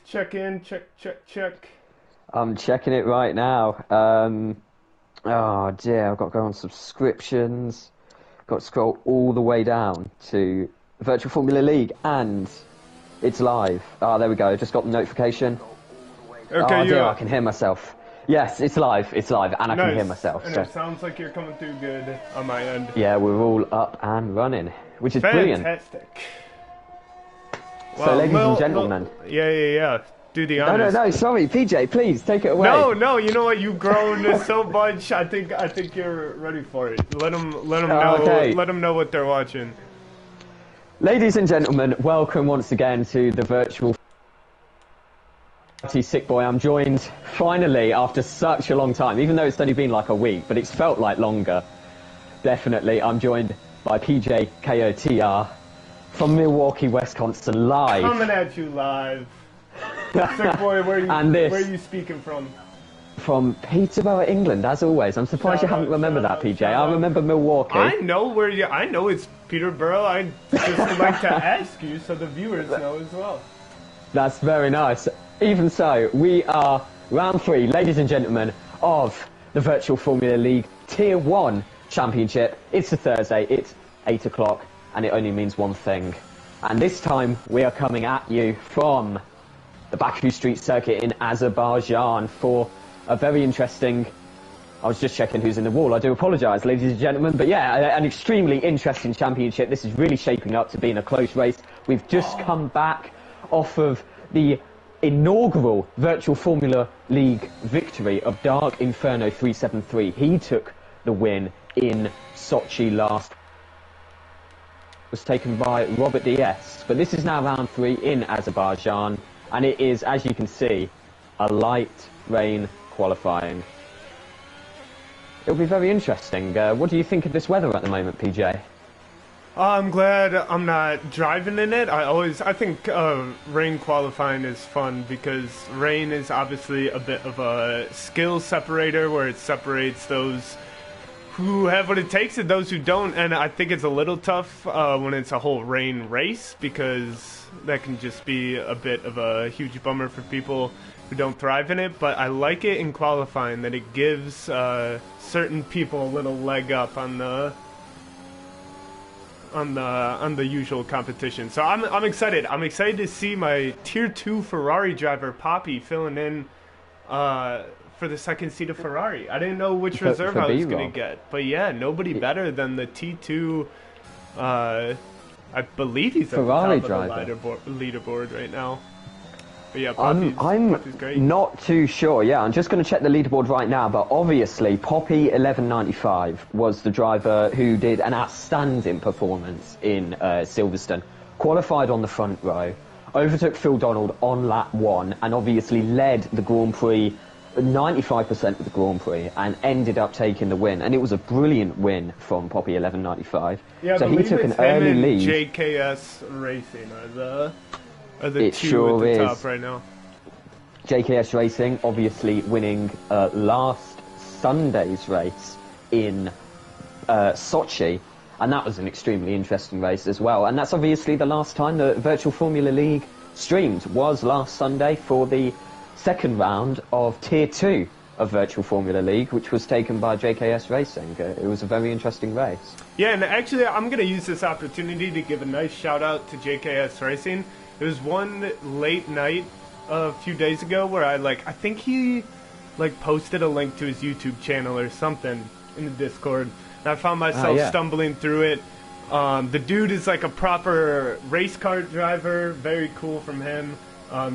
Check in, check. I'm checking it right now. Oh dear, I've got to go on subscriptions. Got to scroll all the way down to Virtual Formula League, and it's live. Ah, there we go. Just got the notification. Okay, Oh dear, yeah. I can hear myself. Yes, it's live, and I can hear myself. And So it sounds like you're coming through good on my end. yeah, we're all up and running, which is brilliant. Fantastic. So, ladies and gentlemen. Yeah. Do the honors. No, sorry, PJ, please take it away. No, you know what? You've grown so much. I think you're ready for it. Let them know. Okay. Let them know what they're watching. Ladies and gentlemen, welcome once again to the Virtual Sick Boy. I'm joined finally after such a long time, even though it's only been like a week, but it's felt like longer. Definitely, I'm joined by PJ KOTR from Milwaukee, Wisconsin, live. Coming at you live. Sick Boy, where are you speaking from? From Peterborough, England, as always. I'm surprised you haven't remembered that, PJ. I remember Milwaukee. I know it's Peterborough. I just like to ask you so the viewers know as well. That's very nice. Even so, we are round 3, ladies and gentlemen, of the Virtual Formula League Tier 1 Championship. It's a Thursday, it's 8 o'clock, and it only means one thing. And this time, we are coming at you from the Baku Street Circuit in Azerbaijan for a very interesting... I was just checking who's in the wall. I do apologise, ladies and gentlemen. But yeah, an extremely interesting championship. This is really shaping up to being a close race. We've just come back off of the inaugural Virtual Formula League victory of Dark Inferno 373. He took the win in Sochi last. Was taken by Robert DS. But this is now round 3 in Azerbaijan. And it is, as you can see, a light rain qualifying. It'll be very interesting. What do you think of this weather at the moment, PJ? I'm glad I'm not driving in it. I think rain qualifying is fun because rain is obviously a bit of a skill separator where it separates those who have what it takes and those who don't. And I think it's a little tough when it's a whole rain race because that can just be a bit of a huge bummer for people who don't thrive in it. But I like it in qualifying that it gives certain people a little leg up on the usual competition. So I'm excited. I'm excited to see my Tier 2 Ferrari driver Poppy filling in for the second seat of Ferrari. I didn't know which reserve I was going to get, but yeah, nobody better than the T2. I believe he's at Ferrari the top driver. of the leaderboard right now. But yeah, I'm great. not too sure. Yeah, I'm just going to check the leaderboard right now. But obviously, Poppy 1195 was the driver who did an outstanding performance in Silverstone. Qualified on the front row, overtook Phil Donald on lap 1, and obviously led the Grand Prix 95% of the Grand Prix and ended up taking the win. And it was a brilliant win from Poppy 1195. Yeah, so he took an early lead. JKS Racing are the It two sure at the is. top right now. JKS Racing obviously winning last Sunday's race in Sochi, and that was an extremely interesting race as well. And that's obviously the last time the Virtual Formula League streamed, was last Sunday for the second round of Tier 2 of Virtual Formula League, which was taken by JKS Racing. It was a very interesting race. Yeah, and actually I'm going to use this opportunity to give a nice shout out to JKS Racing. There was one late night a few days ago where I think he posted a link to his YouTube channel or something in the Discord, and I found myself stumbling through it. The dude is like a proper race car driver, very cool from him.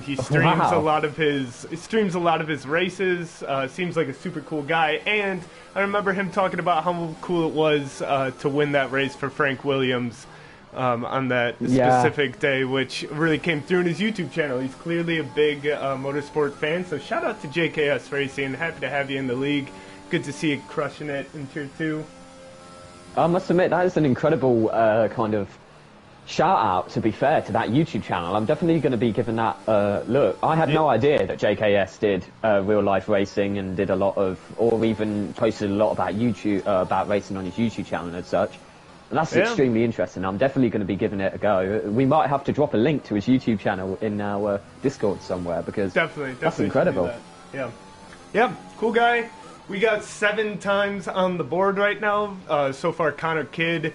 He streams a lot of his races. Seems like a super cool guy, and I remember him talking about how cool it was to win that race for Frank Williams on that specific day, which really came through in his YouTube channel. He's clearly a big motorsport fan, so shout out to JKS Racing. Happy to have you in the league. Good to see you crushing it in Tier 2. I must admit, that is an incredible kind of shout out, to be fair, to that YouTube channel. I'm definitely going to be giving that a look. I had no idea that JKS did real life racing and did a lot of, or even posted a lot about YouTube, about racing on his YouTube channel and such. And that's Yeah. extremely interesting. I'm definitely going to be giving it a go. We might have to drop a link to his YouTube channel in our Discord somewhere, because Definitely that's should do incredible. that. Yeah. Yeah, cool guy. We got 7 times on the board right now. So far, Connor Kidd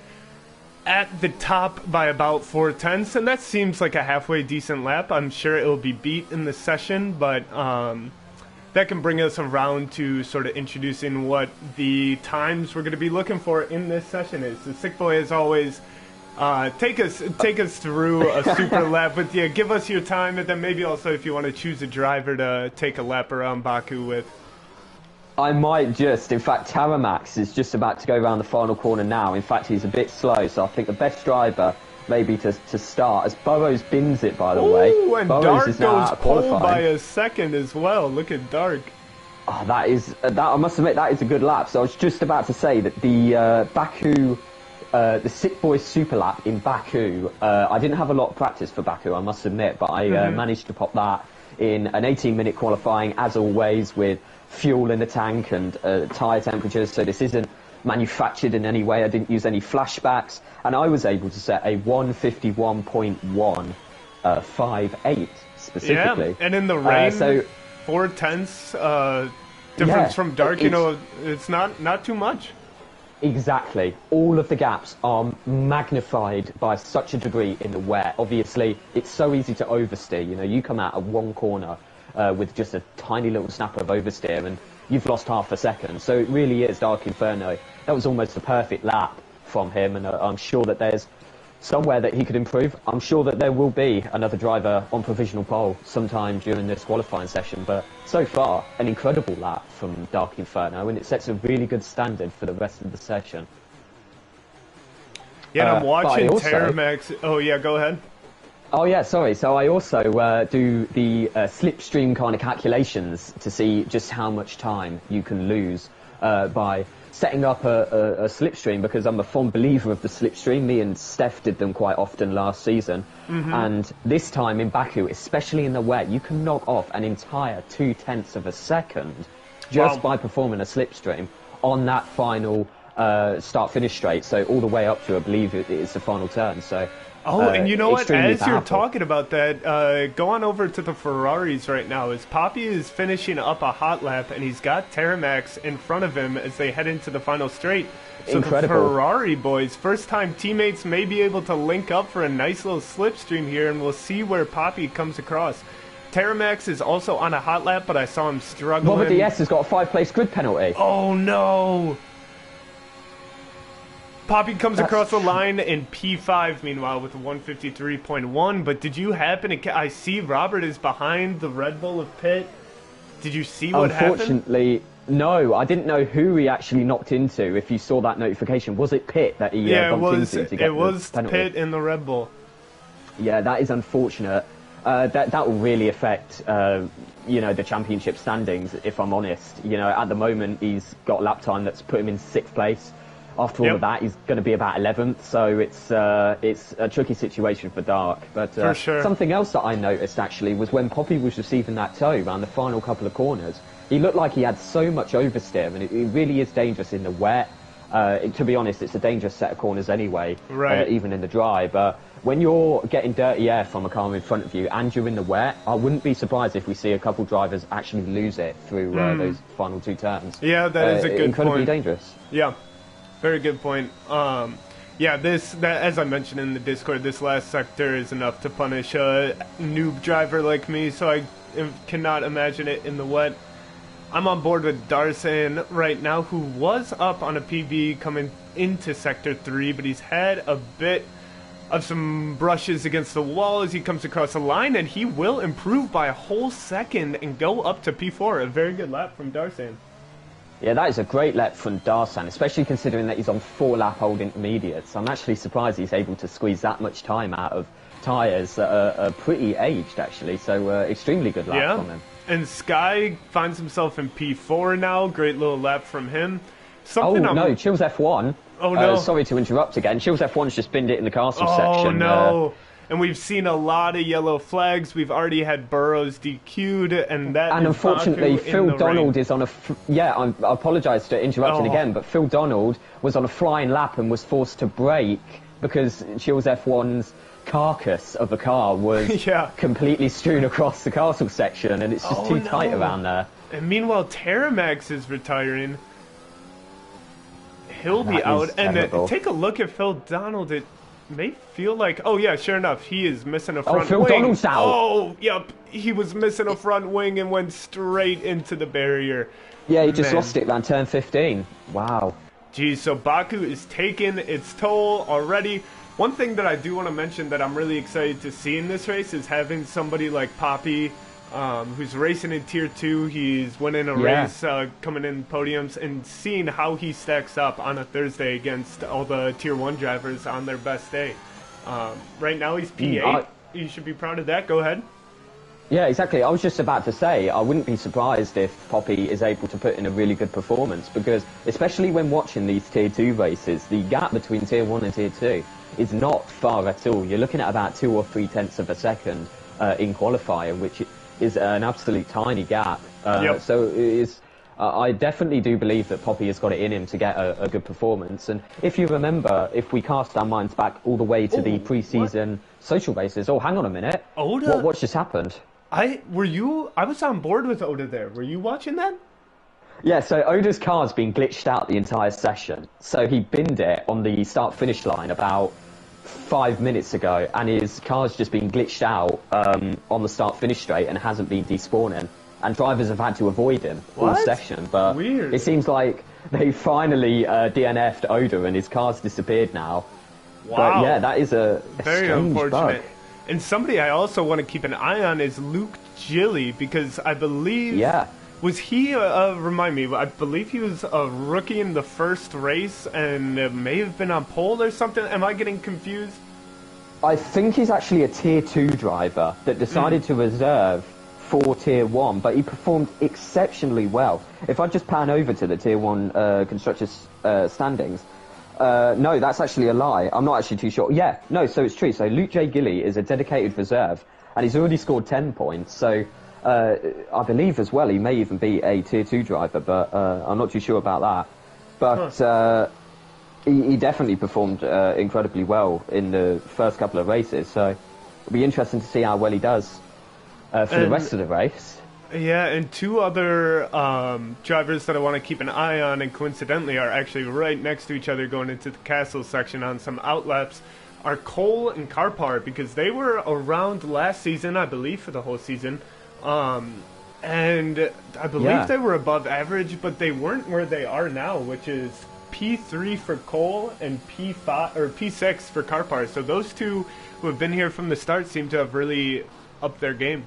at the top by about 4/10, and that seems like a halfway decent lap. I'm sure it'll be beat in the session, but that can bring us around to sort of introducing what the times we're going to be looking for in this session is. The Sick Boy, as always, take us through a super lap with you. Give us your time, and then maybe also if you want to choose a driver to take a lap around Baku with. I might just, in fact, Taramax is just about to go around the final corner now. In fact, he's a bit slow, so I think the best driver maybe to start, as Burrows bins it, by the way. Ooh, and Burrows Dark is now goes out of pole qualifying. by a second as well. Look at Dark. Oh, that I must admit, that is a good lap. So I was just about to say that the Baku, the Sick Boy Super Lap in Baku, I didn't have a lot of practice for Baku, I must admit, but I managed to pop that in an 18-minute qualifying, as always, with fuel in the tank and tyre temperatures. So this isn't manufactured in any way. I didn't use any flashbacks, and I was able to set a 151.158 specifically. Yeah, and in the rain, so 4/10 difference from Dark. You know, it's not too much. Exactly. All of the gaps are magnified by such a degree in the wet. Obviously, it's so easy to oversteer. You know, you come out of one corner with just a tiny little snap of oversteer and you've lost half a second. So it really is Dark Inferno. That was almost a perfect lap from him, and I'm sure that there's somewhere that he could improve. I'm sure that there will be another driver on provisional pole sometime during this qualifying session, but so far, an incredible lap from Dark Inferno, and it sets a really good standard for the rest of the session. Yeah, and I'm watching also, Terramax. Oh, yeah, go ahead. Oh, yeah, sorry. So I also do the slipstream kind of calculations to see just how much time you can lose by setting up a slipstream, because I'm a fond believer of the slipstream. Me and Steph did them quite often last season. And this time in Baku, especially in the wet, you can knock off an entire 0.2 of a second just by performing a slipstream on that final start-finish straight. So all the way up to, I believe, it's the final turn. So. Oh, and you know what? As powerful. you're talking about that, go on over to the Ferraris right now. As Poppy is finishing up a hot lap, and he's got Terramax in front of him as they head into the final straight. So Incredible. The Ferrari boys, first-time teammates, may be able to link up for a nice little slipstream here, and we'll see where Poppy comes across. Terramax is also on a hot lap, but I saw him struggling. Robert DS has got a 5-place grid penalty. Oh, no! Poppy comes across the line in P5, meanwhile, with a 153.1. But did you happen to... I see Robert is behind the Red Bull of Pitt. Did you see what happened? Unfortunately, no. I didn't know who he actually knocked into. If you saw that notification, was it Pitt that he bumped into to get it was the penalty? Pitt in the Red Bull. Yeah, that is unfortunate. That will really affect, the championship standings, if I'm honest. You know, at the moment, he's got a lap time that's put him in 6th place. After all of that, he's going to be about 11th, so it's a tricky situation for Dark. But for sure. Something else that I noticed, actually, was when Poppy was receiving that tow around the final couple of corners, he looked like he had so much oversteer, and it really is dangerous in the wet. To be honest, it's a dangerous set of corners anyway, even in the dry. But when you're getting dirty air from a car in front of you and you're in the wet, I wouldn't be surprised if we see a couple drivers actually lose it through those final 2 turns. Yeah, that is a good incredibly point. dangerous. Yeah. Very good point. As I mentioned in the Discord, this last sector is enough to punish a noob driver like me, so I cannot imagine it in the wet. I'm on board with Darsan right now, who was up on a PB coming into Sector 3, but he's had a bit of some brushes against the wall as he comes across the line, and he will improve by a whole second and go up to P4. A very good lap from Darsan. Yeah, that is a great lap from Darsan, especially considering that he's on 4-lap-old intermediates. I'm actually surprised he's able to squeeze that much time out of tyres that are pretty aged, actually. So, extremely good lap from him. And Sky finds himself in P4 now. Great little lap from him. No, Chills F1. Oh, no. Sorry to interrupt again. Chills F1's just binned it in the castle section. Oh, no. And we've seen a lot of yellow flags. We've already had Burrows DQ'd, and that And is unfortunately, Baku in Phil the Donald rain. is on a... I apologise for interrupting again, but Phil Donald was on a flying lap and was forced to brake because Chills F1's carcass of a car was Yeah. completely strewn across the castle section, and it's just Oh, too tight no. around there. And meanwhile, Terramax is retiring. He'll be That out. is And terrible. take a look at Phil Donald. It may feel like... Oh, yeah, sure enough. He is missing a front Phil wing. Donald's out. Oh, yep. He was missing a front wing and went straight into the barrier. Yeah, he just Man. lost it around turn 15. Wow. Geez, so Baku is taking its toll already. One thing that I do want to mention that I'm really excited to see in this race is having somebody like Poppy, who's racing in Tier 2. He's winning a race, coming in podiums, and seeing how he stacks up on a Thursday against all the Tier 1 drivers on their best day. Right now he's P8. You should be proud of that. Go ahead. Yeah, exactly. I was just about to say, I wouldn't be surprised if Poppy is able to put in a really good performance, because especially when watching these Tier 2 races, the gap between Tier 1 and Tier 2 is not far at all. You're looking at about 2 or 3 tenths of a second in qualifying, which is an absolute tiny gap. So it is, I definitely do believe that Poppy has got it in him to get a good performance. And if you remember, if we cast our minds back all the way to the pre-season social races... Oh, hang on a minute. Oda? What just happened? I was on board with Oda there. Were you watching that? Yeah, so Oda's car's been glitched out the entire session. So he binned it on the start-finish line about 5 minutes ago, and his car's just been glitched out on the start-finish straight and hasn't been despawning. And drivers have had to avoid him all session. But Weird. It seems like they finally DNF'd Oda and his car's disappeared now. Wow. But yeah, that is a Very strange unfortunate. bug. And somebody I also want to keep an eye on is Luke Gilly, because I believe... Yeah. Was he, remind me, I believe he was a rookie in the first race and may have been on pole or something. Am I getting confused? I think he's actually a Tier 2 driver that decided to reserve for Tier 1, but he performed exceptionally well. If I just pan over to the Tier 1 constructors' standings, no, that's actually a lie. I'm not actually too sure. Yeah, no, so it's true. So Luke J. Gilly is a dedicated reserve, and he's already scored 10 points. So I believe as well he may even be a Tier 2 driver, but I'm not too sure about that. But he definitely performed incredibly well in the first couple of races. So it'll be interesting to see how well he does for the rest of the race. Yeah, and two other drivers that I want to keep an eye on, and coincidentally are actually right next to each other going into the castle section on some outlaps, are Cole and Karpar, because they were around last season, I believe, for the whole season. And I believe they were above average, but they weren't where they are now, which is P3 for Cole and P5 or P6 for Karpar. So those two who have been here from the start seem to have really upped their game.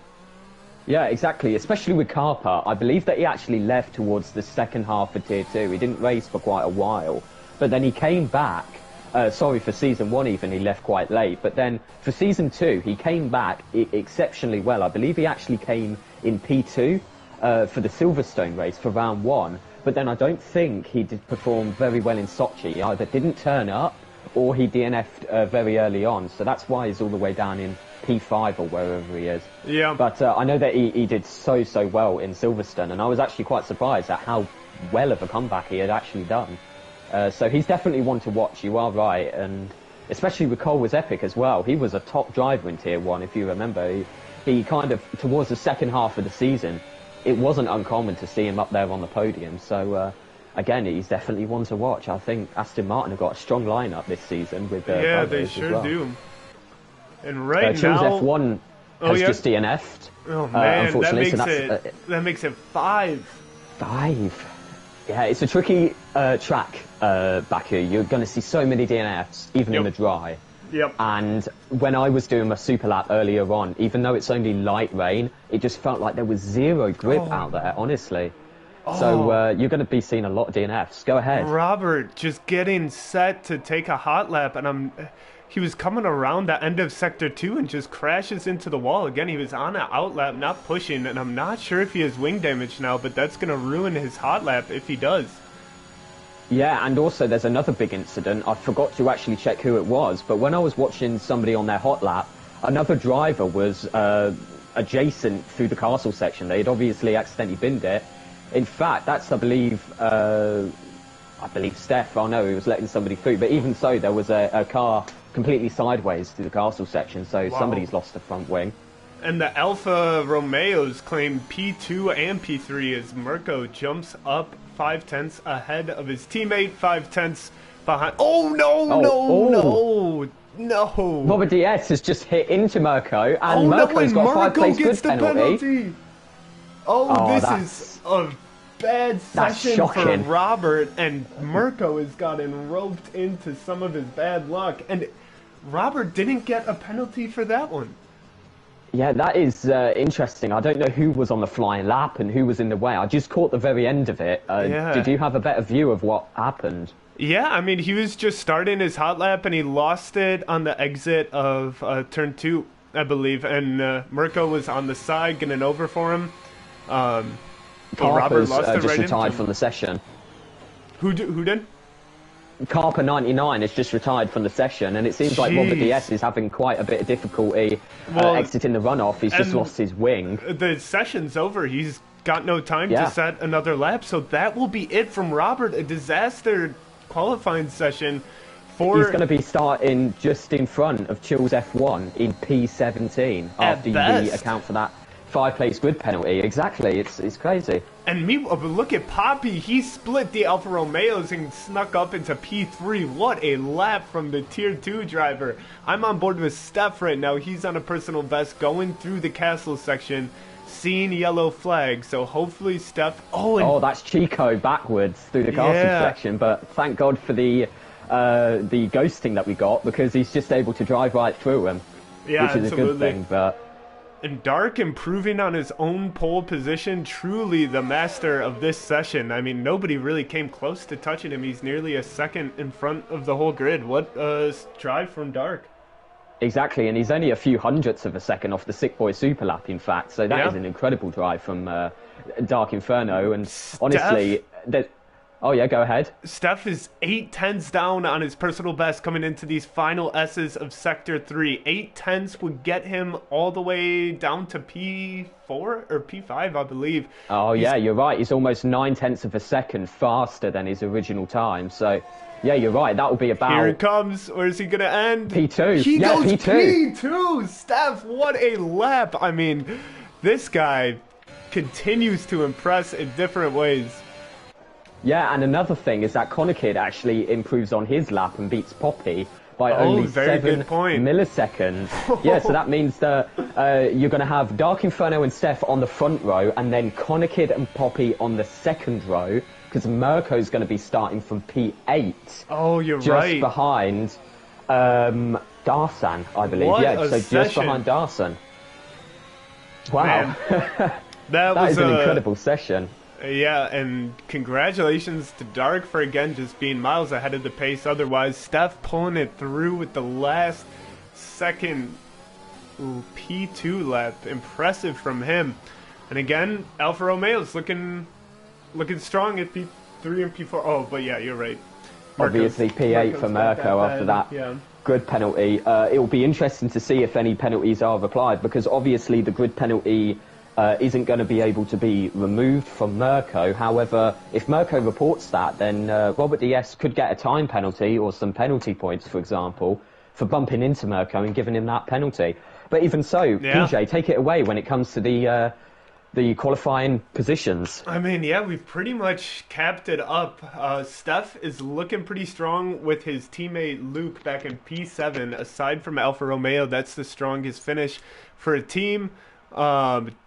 Yeah, exactly. Especially with Karpar. I believe that he actually left towards the second half of Tier 2. He didn't race for quite a while. But then he came back. For Season 1 even, he left quite late. But then for Season 2, he came back exceptionally well. I believe he actually came in P2 for the Silverstone race for round 1. But then I don't think he did perform very well in Sochi. He either didn't turn up or he DNF'd very early on. So that's why he's all the way down in P5 or wherever he is. Yeah. But I know that he did so well in Silverstone, and I was actually quite surprised at how well of a comeback he had actually done. So he's definitely one to watch, you are right, and especially with Cole was epic as well. He was a top driver in Tier 1, if you remember. He kind of, towards the second half of the season, it wasn't uncommon to see him up there on the podium. So, again, he's definitely one to watch. I think Aston Martin have got a strong lineup this season with yeah, they as sure well. do. And right Chills now, F1 has just DNF'd. Oh man, unfortunately, that makes it 5. 5. Yeah, it's a tricky track, Baku. You're going to see so many DNFs, even in the dry. Yep. And when I was doing my super lap earlier on, even though it's only light rain, it just felt like there was zero grip out there, honestly. So you're going to be seeing a lot of DNFs. Go ahead. Robert just getting set to take a hot lap, and he was coming around the end of Sector 2 and just crashes into the wall. Again, he was on an outlap, not pushing, and I'm not sure if he has wing damage now, but that's going to ruin his hot lap if he does. Yeah, and also there's another big incident. I forgot to actually check who it was, but when I was watching somebody on their hot lap, another driver was adjacent through the castle section. They had obviously accidentally binned it. In fact, that's, I believe Steph. Oh no, he was letting somebody through. But even so, there was a car completely sideways through the castle section, so somebody's lost the front wing. And the Alfa Romeos claim P2 and P3 as Mirko jumps up 5/10 ahead of his teammate, 5/10 behind. Oh no! Robert DS has just hit into Mirko, and Mirko's got a 5-place grid penalty. This is a bad session for Robert, and Mirko has gotten roped into some of his bad luck, and Robert didn't get a penalty for that one. Yeah, that is interesting. I don't know who was on the flying lap and who was in the way. I just caught the very end of it. Did you have a better view of what happened? Yeah, I mean, he was just starting his hot lap and he lost it on the exit of turn 2, I believe. And Mirko was on the side getting over for him. Robert lost it just right retired from the session. Who did? Carper 99 has just retired from the session, and it seems like Robert DS is having quite a bit of difficulty exiting the runoff. He's just lost his wing. The session's over. He's got no time to set another lap, so that will be it from Robert. A disaster qualifying session. He's going to be starting just in front of Chills F1 in P17 after you account for that 5-place grid penalty. Exactly, it's crazy. And look at Poppy. He split the Alfa Romeos and snuck up into P3. What a lap from the Tier 2 driver. I'm on board with Steph right now. He's on a personal best going through the castle section, seeing yellow flag. So hopefully Steph... Oh, that's Chico backwards through the castle section. But thank God for the ghosting that we got, because he's just able to drive right through him, which is a good thing. But and Dark improving on his own pole position, truly the master of this session. I mean, nobody really came close to touching him. He's nearly a second in front of the whole grid. What a drive from Dark. Exactly, and he's only a few hundredths of a second off the Sick Boy Super Lap, in fact. So that is an incredible drive from Dark Inferno. And honestly, oh yeah, go ahead. Steph is 8/10 down on his personal best coming into these final S's of Sector 3. 8/10 would get him all the way down to P4 or P5, I believe. Oh yeah, you're right. He's almost 9/10 of a second faster than his original time. So yeah, you're right. That will be about... Here it comes. Where's he going to end? P2. He goes P2. P2. Steph, what a lap. I mean, this guy continues to impress in different ways. Yeah, and another thing is that Connor Kid actually improves on his lap and beats Poppy by only 7 milliseconds. Yeah, so that means that you're going to have Dark Inferno and Steph on the front row, and then Connor Kid and Poppy on the second row, because Mirko's going to be starting from P8. Oh, you're right. Just behind Darsan, I believe. Just behind Darsan. Wow. That is an incredible session. Yeah, and congratulations to Dark for again just being miles ahead of the pace. Otherwise, Steph pulling it through with the last second P2 lap. Impressive from him. And again, Alfa Romeo's looking strong at P3 and P4. Oh, but yeah, you're right. Obviously P8 for Mirko after that grid penalty. It will be interesting to see if any penalties are applied, because obviously the grid penalty isn't going to be able to be removed from Mirko. However, if Mirko reports that, then Robert DS could get a time penalty or some penalty points, for example, for bumping into Mirko and giving him that penalty. But even so, PJ, take it away when it comes to the qualifying positions. I mean, yeah, we've pretty much capped it up. Steph is looking pretty strong with his teammate Luke back in P7. Aside from Alfa Romeo, that's the strongest finish for a team.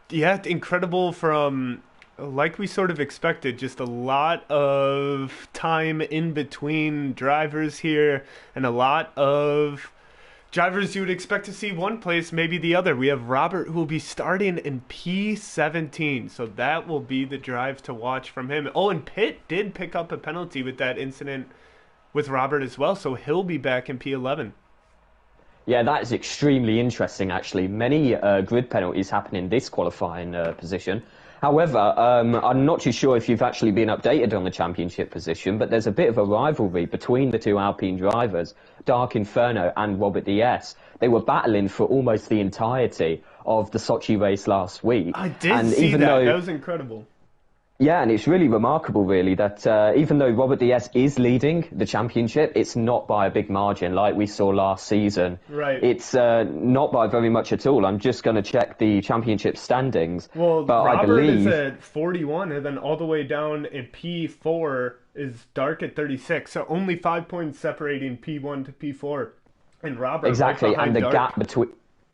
Yeah, incredible from, like we sort of expected, just a lot of time in between drivers here, and a lot of drivers you would expect to see one place, maybe the other. We have Robert, who will be starting in P17, so that will be the drive to watch from him. Oh, and Pitt did pick up a penalty with that incident with Robert as well, so he'll be back in P11. Yeah, that is extremely interesting, actually. Many grid penalties happen in this qualifying position. However, I'm not too sure if you've actually been updated on the championship position, but there's a bit of a rivalry between the two Alpine drivers, Dark Inferno and Robert DS. They were battling for almost the entirety of the Sochi race last week. I did see that. That was incredible. Yeah, and it's really remarkable, really, that even though Robert DS is leading the championship, it's not by a big margin like we saw last season. Right. It's not by very much at all. I'm just going to check the championship standings. Well, but Robert I believe... is at 41, and then all the way down at P4 is Dark at 36. So only 5 points separating P1 to P4. And Robert exactly, right and the Dark. gap between...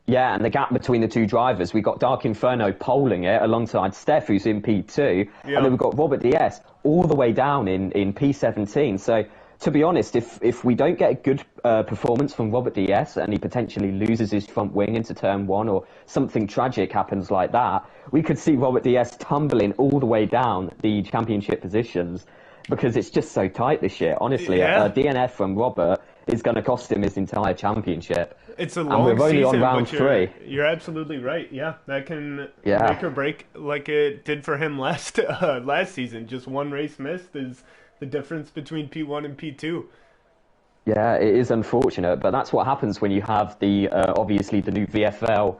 Yeah, and the gap between the two drivers, we got Dark Inferno polling it alongside Steph, who's in P2, and then we've got Robert DS all the way down in P17. So, to be honest, if we don't get a good performance from Robert DS and he potentially loses his front wing into turn 1 or something tragic happens like that, we could see Robert DS tumbling all the way down the championship positions because it's just so tight this year. Honestly, a DNF from Robert is going to cost him his entire championship. It's a long season. And we're only season, on round 3. You're absolutely right. Yeah, that can make or break like it did for him last season. Just one race missed is the difference between P1 and P2. Yeah, it is unfortunate, but that's what happens when you have the obviously the new VFL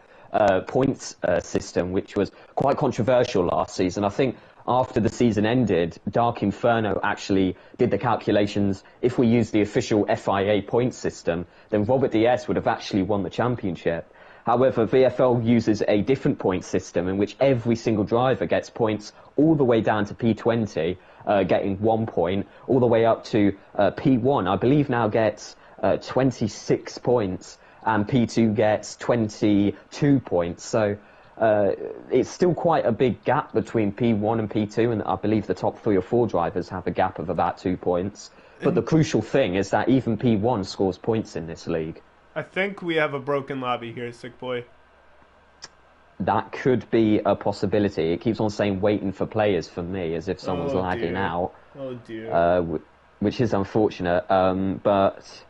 points system, which was quite controversial last season. I think after the season ended, Dark Inferno actually did the calculations. If we use the official FIA point system, then Robert DS would have actually won the championship. However, VFL uses a different point system in which every single driver gets points all the way down to P20, getting 1 point, all the way up to P1, I believe now gets 26 points, and P2 gets 22 points. So it's still quite a big gap between P1 and P2, and I believe the top 3 or 4 drivers have a gap of about 2 points. But the crucial thing is that even P1 scores points in this league. I think we have a broken lobby here, Sick Boy. That could be a possibility. It keeps on saying waiting for players for me, as if someone's lagging out. Oh dear. Which is unfortunate. But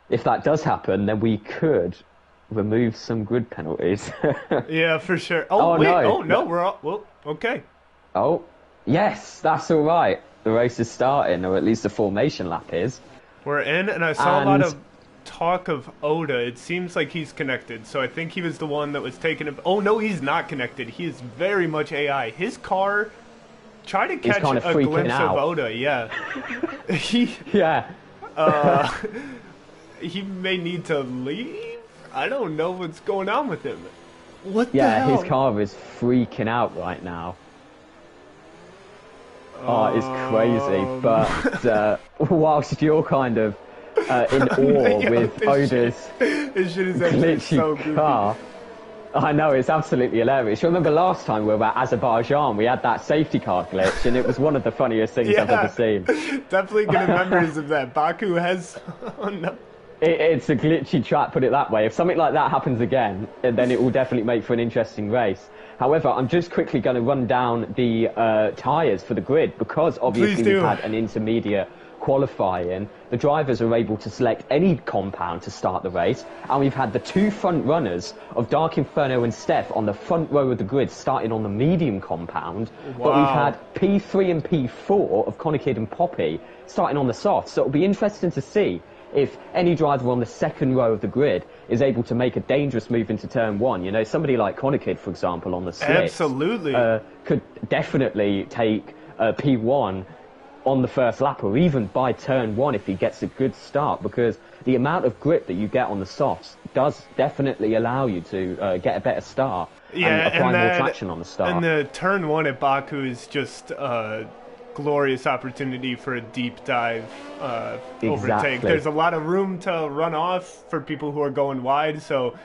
if that does happen, then we could remove some grid penalties. Yeah, for sure. Oh, wait. No. Oh, no. We're all... Well, okay. Oh, yes, that's all right. The race is starting, or at least the formation lap is. We're in, and I saw a lot of talk of Oda. It seems like he's connected, so I think he was the one that was taking it. Oh, no, he's not connected. He is very much AI. His car... Try to catch a glimpse of Oda, yeah. He may need to leave? I don't know what's going on with him. What the hell? Yeah, his car is freaking out right now. Oh, it's crazy. But whilst you're kind of in awe with Oda's glitchy car, I know, it's absolutely hilarious. You remember last time we were at Azerbaijan, we had that safety car glitch, and it was one of the funniest things I've ever seen. Definitely good memories of that. Baku has... Oh, no. It's a glitchy track, put it that way. If something like that happens again, then it will definitely make for an interesting race. However, I'm just quickly going to run down the tyres for the grid, because obviously we've had an intermediate qualifying. The drivers are able to select any compound to start the race, and we've had the 2 front runners of Dark Inferno and Steph on the front row of the grid starting on the medium compound. Wow. But we've had P3 and P4 of Connor Kidd and Poppy starting on the soft, so it'll be interesting to see if any driver on the second row of the grid is able to make a dangerous move into turn 1. You know, somebody like Connor Kidd, for example, on the slicks, absolutely could definitely take P1 on the first lap, or even by turn 1 if he gets a good start, because the amount of grip that you get on the softs does definitely allow you to get a better start and apply more traction on the start. And the turn 1 at Baku is just glorious opportunity for a deep dive overtake. There's a lot of room to run off for people who are going wide, so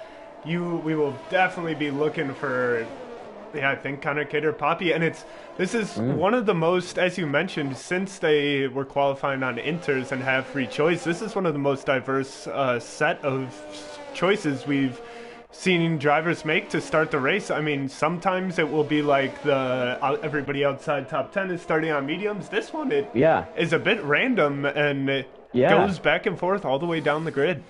we will definitely be looking for, I think, Connor Kidd or Poppy. And this is one of the most, as you mentioned, since they were qualifying on inters and have free choice, this is one of the most diverse set of choices we've seen drivers make to start the race. I mean, sometimes it will be like everybody outside top 10 is starting on mediums. This one, is a bit random, and it goes back and forth all the way down the grid.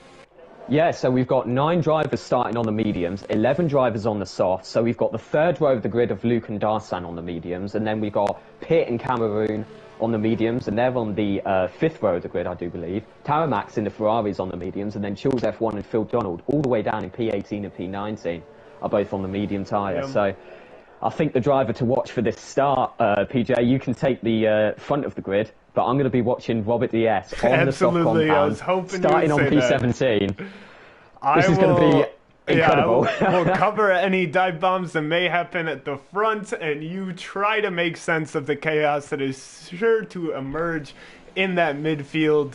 Yeah, so we've got 9 drivers starting on the mediums, 11 drivers on the softs. So we've got the third row of the grid of Luke and Darsan on the mediums, and then we've got Pitt and Cameroon on the mediums, and they're on the 5th row of the grid, I do believe. Taramax in the Ferraris on the mediums, and then Chills F1 and Phil Donald, all the way down in P18 and P19, are both on the medium tyre. Yeah. So I think the driver to watch for this start, PJ, you can take the front of the grid, but I'm going to be watching Robert DS on the soft compound, I was hoping starting you on would say P17. that. This is going to be incredible. Yeah, we'll cover any dive bombs that may happen at the front, and you try to make sense of the chaos that is sure to emerge in that midfield,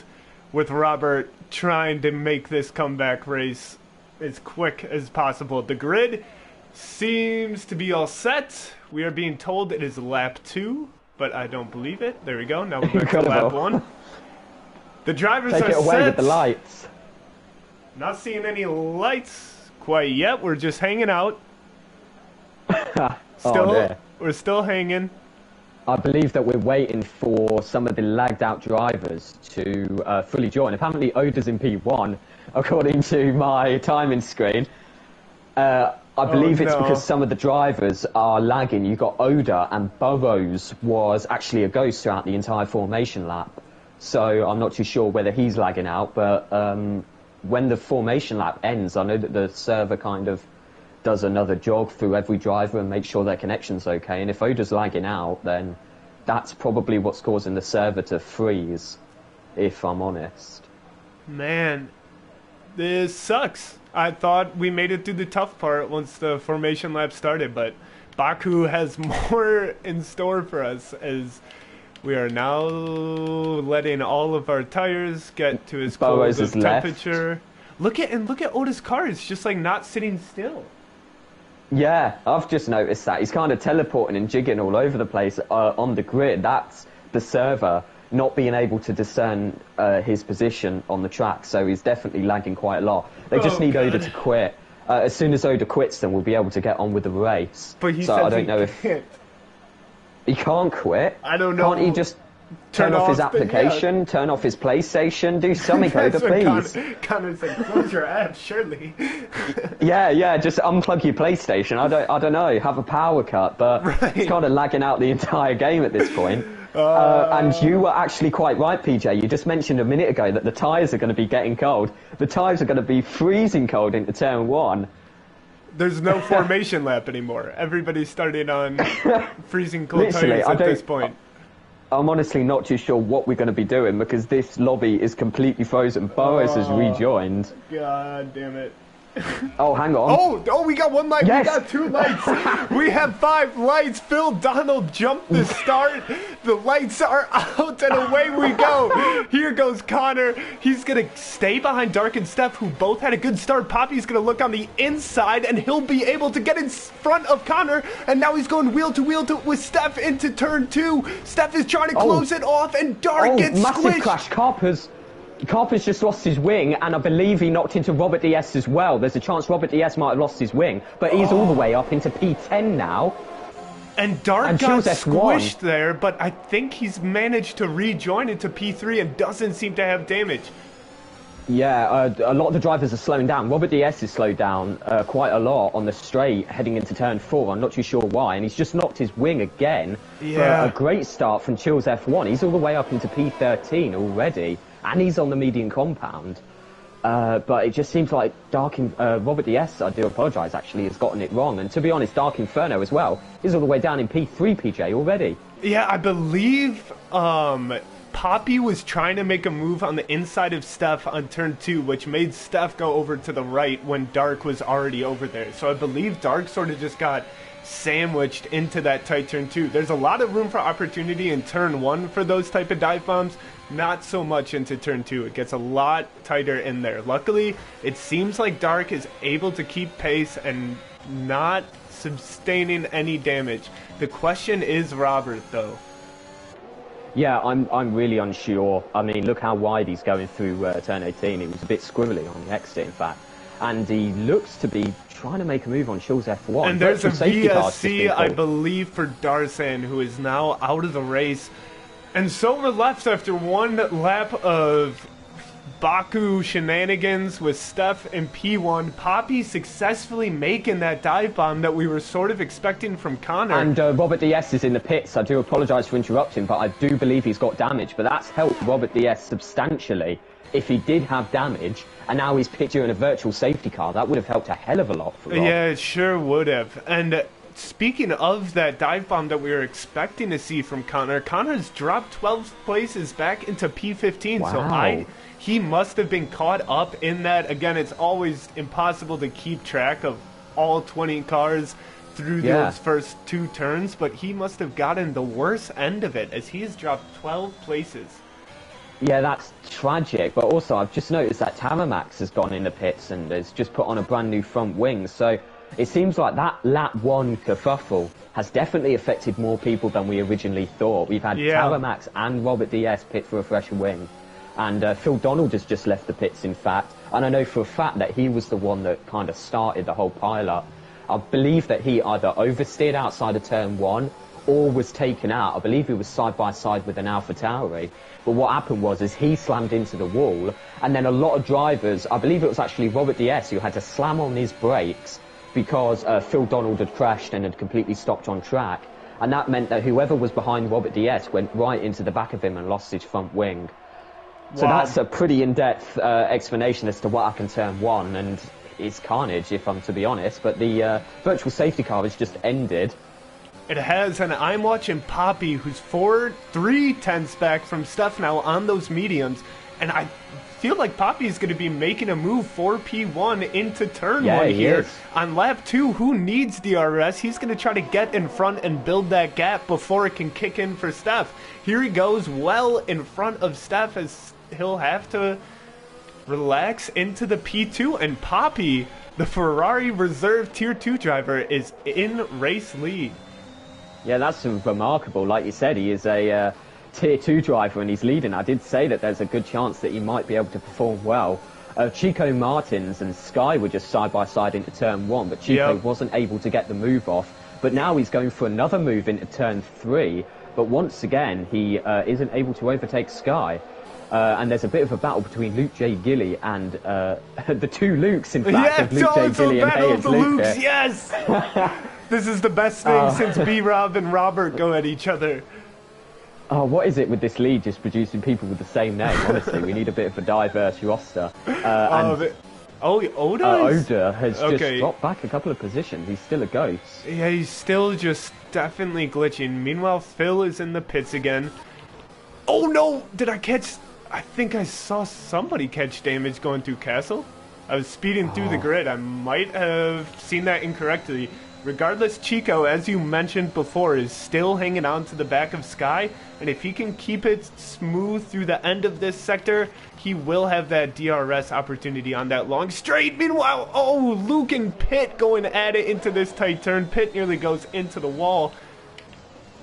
with Robert trying to make this comeback race as quick as possible. The grid seems to be all set. We are being told it is lap 2, but I don't believe it. There we go. Now we're back to lap 1. The drivers Take are it away set. with the lights. Not seeing any lights quite yet. We're just hanging out. We're still hanging. I believe that we're waiting for some of the lagged out drivers to fully join. Apparently Oda's in P1, according to my timing screen. I believe it's because some of the drivers are lagging. You've got Oda, and Burrows was actually a ghost throughout the entire formation lap. So I'm not too sure whether he's lagging out, but when the formation lap ends, I know that the server kind of does another jog through every driver and makes sure their connection's okay. And if Oda's lagging out, then that's probably what's causing the server to freeze, if I'm honest. Man, this sucks. I thought we made it through the tough part once the formation lap started, but Baku has more in store for us, as we are now letting all of our tires get to as cold of temperature. Look at Oda's car. It's just like not sitting still. Yeah, I've just noticed that. He's kind of teleporting and jigging all over the place on the grid. That's the server not being able to discern his position on the track, so he's definitely lagging quite a lot. They just need Oda to quit. As soon as Oda quits, then we'll be able to get on with the race. But he so says I don't know if he can't quit. I don't know. Can't he just turn off his application, turn off his PlayStation, do something, Oda, please? Connor said, close your app, surely. Yeah, just unplug your PlayStation. I don't know, have a power cut, but it's kind of lagging out the entire game at this point. And you were actually quite right, PJ. You just mentioned a minute ago that the tyres are going to be getting cold. The tyres are going to be freezing cold into turn 1. There's no formation lap anymore. Everybody's starting on freezing cold tires at this point. I'm honestly not too sure what we're going to be doing because this lobby is completely frozen. Burrows has rejoined. God damn it. Oh, hang on. Oh, we got 1 light. Yes. We got 2 lights. We have 5 lights. Phil Donald jumped the start. The lights are out and away we go. Here goes Connor. He's going to stay behind Dark and Steph, who both had a good start. Poppy's going to look on the inside, and he'll be able to get in front of Connor. And now he's going wheel to wheel with Steph into turn 2. Steph is trying to close it off, and Dark gets massive squished. Crash. Carper's just lost his wing, and I believe he knocked into Robert DS as well. There's a chance Robert DS might have lost his wing, but he's all the way up into P10 now. And Dark got squished there, but I think he's managed to rejoin into P3 and doesn't seem to have damage. Yeah, a lot of the drivers are slowing down. Robert DS is slowed down quite a lot on the straight heading into turn 4. I'm not too sure why, and he's just knocked his wing again for a great start from Chills F1. He's all the way up into P13 already, and he's on the median compound. But it just seems like Robert DS, I do apologise actually, has gotten it wrong. And to be honest, Dark Inferno as well is all the way down in P3, PJ, already. Yeah, I believe Poppy was trying to make a move on the inside of Steph on turn 2, which made Steph go over to the right when Dark was already over there. So I believe Dark sort of just got sandwiched into that tight turn 2. There's a lot of room for opportunity in turn 1 for those type of dive bombs. Not so much into turn 2. It gets a lot tighter in there. Luckily, it seems like Dark is able to keep pace and not sustaining any damage. The question is Robert, though. Yeah, I'm really unsure. I mean, look how wide he's going through turn 18. It was a bit squiggly on the exit, in fact. And he looks to be trying to make a move on Chills F1. And there's a VSC, I believe, for Darsan, who is now out of the race. And so we're left after 1 lap of Baku shenanigans with Steph and P1. Poppy successfully making that dive bomb that we were sort of expecting from Connor. And Robert DS is in the pits. I do apologise for interrupting, but I do believe he's got damage. But that's helped Robert DS substantially. If he did have damage, and now he's pit during a virtual safety car, that would have helped a hell of a lot for Rob. Yeah, it sure would have. And speaking of that dive bomb that we were expecting to see from Connor, Connor's dropped 12 places back into P15. Wow. So he must have been caught up in that. Again, it's always impossible to keep track of all 20 cars through those first 2 turns, but he must have gotten the worst end of it as he has dropped 12 places. Yeah, that's tragic. But also, I've just noticed that Taramax has gone in the pits and has just put on a brand new front wing. So it seems like that lap 1 kerfuffle has definitely affected more people than we originally thought. We've had Taramax and Robert DS pit for a fresh wing. And Phil Donald has just left the pits, in fact. And I know for a fact that he was the one that kind of started the whole pile-up. I believe that he either oversteered outside of turn 1 or was taken out. I believe he was side by side with an Alpha Tauri. But what happened was he slammed into the wall, and then a lot of drivers, I believe it was actually Robert DS who had to slam on his brakes because Phil Donald had crashed and had completely stopped on track. And that meant that whoever was behind Robert DS went right into the back of him and lost his front wing. So that's a pretty in-depth explanation as to what happened turn 1, and it's carnage, if I'm to be honest. But the virtual safety car has just ended. It has, and I'm watching Poppy, who's 3 tenths back from Steph now on those mediums, and I feel like Poppy's going to be making a move for P1 into turn 1 here. On lap 2, who needs DRS? He's going to try to get in front and build that gap before it can kick in for Steph. Here he goes, well in front of Steph, as he'll have to relax into the P2, and Poppy, the Ferrari reserve tier 2 driver, is in race lead. Yeah, that's remarkable. Like you said, he is a tier 2 driver and he's leading. I did say that there's a good chance that he might be able to perform well. Chico Martins and Sky were just side by side into turn 1, but Chico wasn't able to get the move off. But now he's going for another move into turn 3, but once again he isn't able to overtake Sky. And there's a bit of a battle between Luke J. Gilly and the 2 Lukes, in fact, of Luke J. Gilly and Hayes Luke. Yes! This is the best thing since B-Rob and Robert go at each other. Oh, what is it with this league just producing people with the same name? Honestly, we need a bit of a diverse roster. Oda? Oda has just dropped back a couple of positions. He's still a ghost. Yeah, he's still just definitely glitching. Meanwhile, Phil is in the pits again. Oh no! Did I catch... I think I saw somebody catch damage going through Castle. I was speeding through the grid. I might have seen that incorrectly. Regardless, Chico, as you mentioned before, is still hanging on to the back of Sky, and if he can keep it smooth through the end of this sector, he will have that DRS opportunity on that long straight. Meanwhile, Luke and Pitt going at it into this tight turn. Pitt nearly goes into the wall.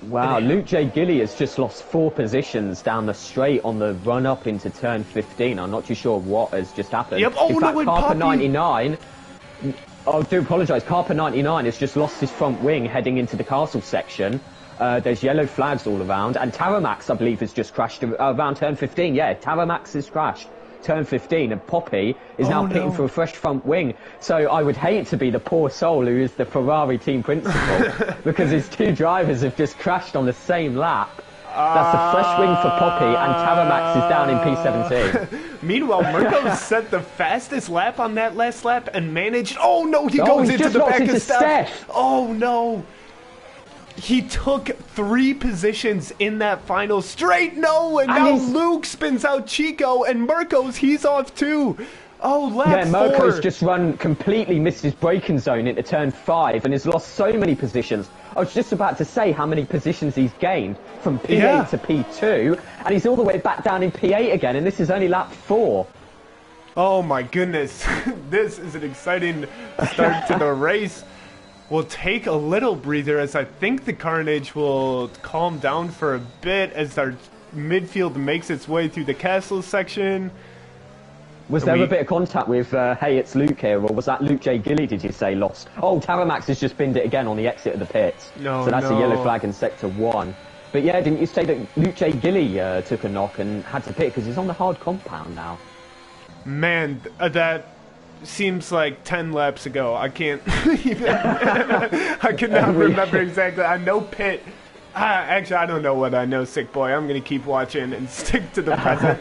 Wow, Luke J. Gilly has just lost 4 positions down the straight on the run-up into turn 15. I'm not too sure what has just happened. Yep. In fact, Carper 99... I do apologise, Carper 99 has just lost his front wing heading into the castle section. There's yellow flags all around, and Taramax, I believe, has just crashed around turn 15. Yeah, Taramax has crashed turn 15, and Poppy is now pitting for a fresh front wing. So I would hate to be the poor soul who is the Ferrari team principal, because his 2 drivers have just crashed on the same lap. That's a fresh wing for Poppy, and Taramax is down in P17. Meanwhile, Mirko set the fastest lap on that last lap and managed... Oh no, he goes into the back of Steph. Oh no. He took 3 positions in that final straight. No, and now Luke spins out Chico, and Mirko's, he's off too. Oh, lap 4. Mirko's just completely missed his braking zone into turn 5 and has lost so many positions. I was just about to say how many positions he's gained from P8 to P2, and he's all the way back down in P8 again, and this is only lap 4. Oh my goodness, this is an exciting start to the race. We'll take a little breather as I think the carnage will calm down for a bit as our midfield makes its way through the castle section. Was there a bit of contact with, hey, it's Luke here, or was that Luke J. Gilly, did you say, lost? Oh, Taramax has just binned it again on the exit of the pits. No, so that's a yellow flag in Sector 1. But yeah, didn't you say that Luke J. Gilly took a knock and had to pit because he's on the hard compound now? Man, that seems like 10 laps ago. I can't even. I cannot remember exactly. I know Pitt. Actually, I don't know what I know, sick boy. I'm going to keep watching and stick to the present.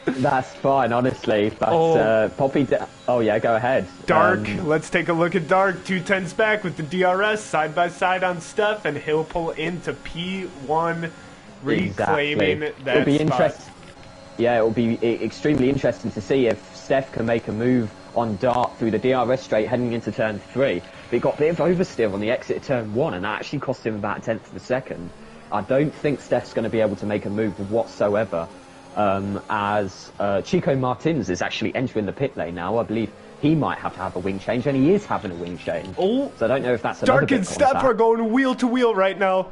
That's fine, honestly. But Poppy. Oh yeah, go ahead. Dark. Let's take a look at Dark. 210's back with the DRS side by side on Steph, and he'll pull into P1, reclaiming that It'll be spot. Yeah, it'll be extremely interesting to see if Steph can make a move on Dart through the DRS straight heading into turn 3. But he got a bit of oversteer on the exit of turn 1, and that actually cost him about a tenth of a second. I don't think Steph's going to be able to make a move whatsoever. As Chico Martins is actually entering the pit lane now. I believe he might have to have a wing change, and he is having a wing change. Oh, so I don't know if that's another Dark bit and of Steph contact. are going wheel to wheel right now.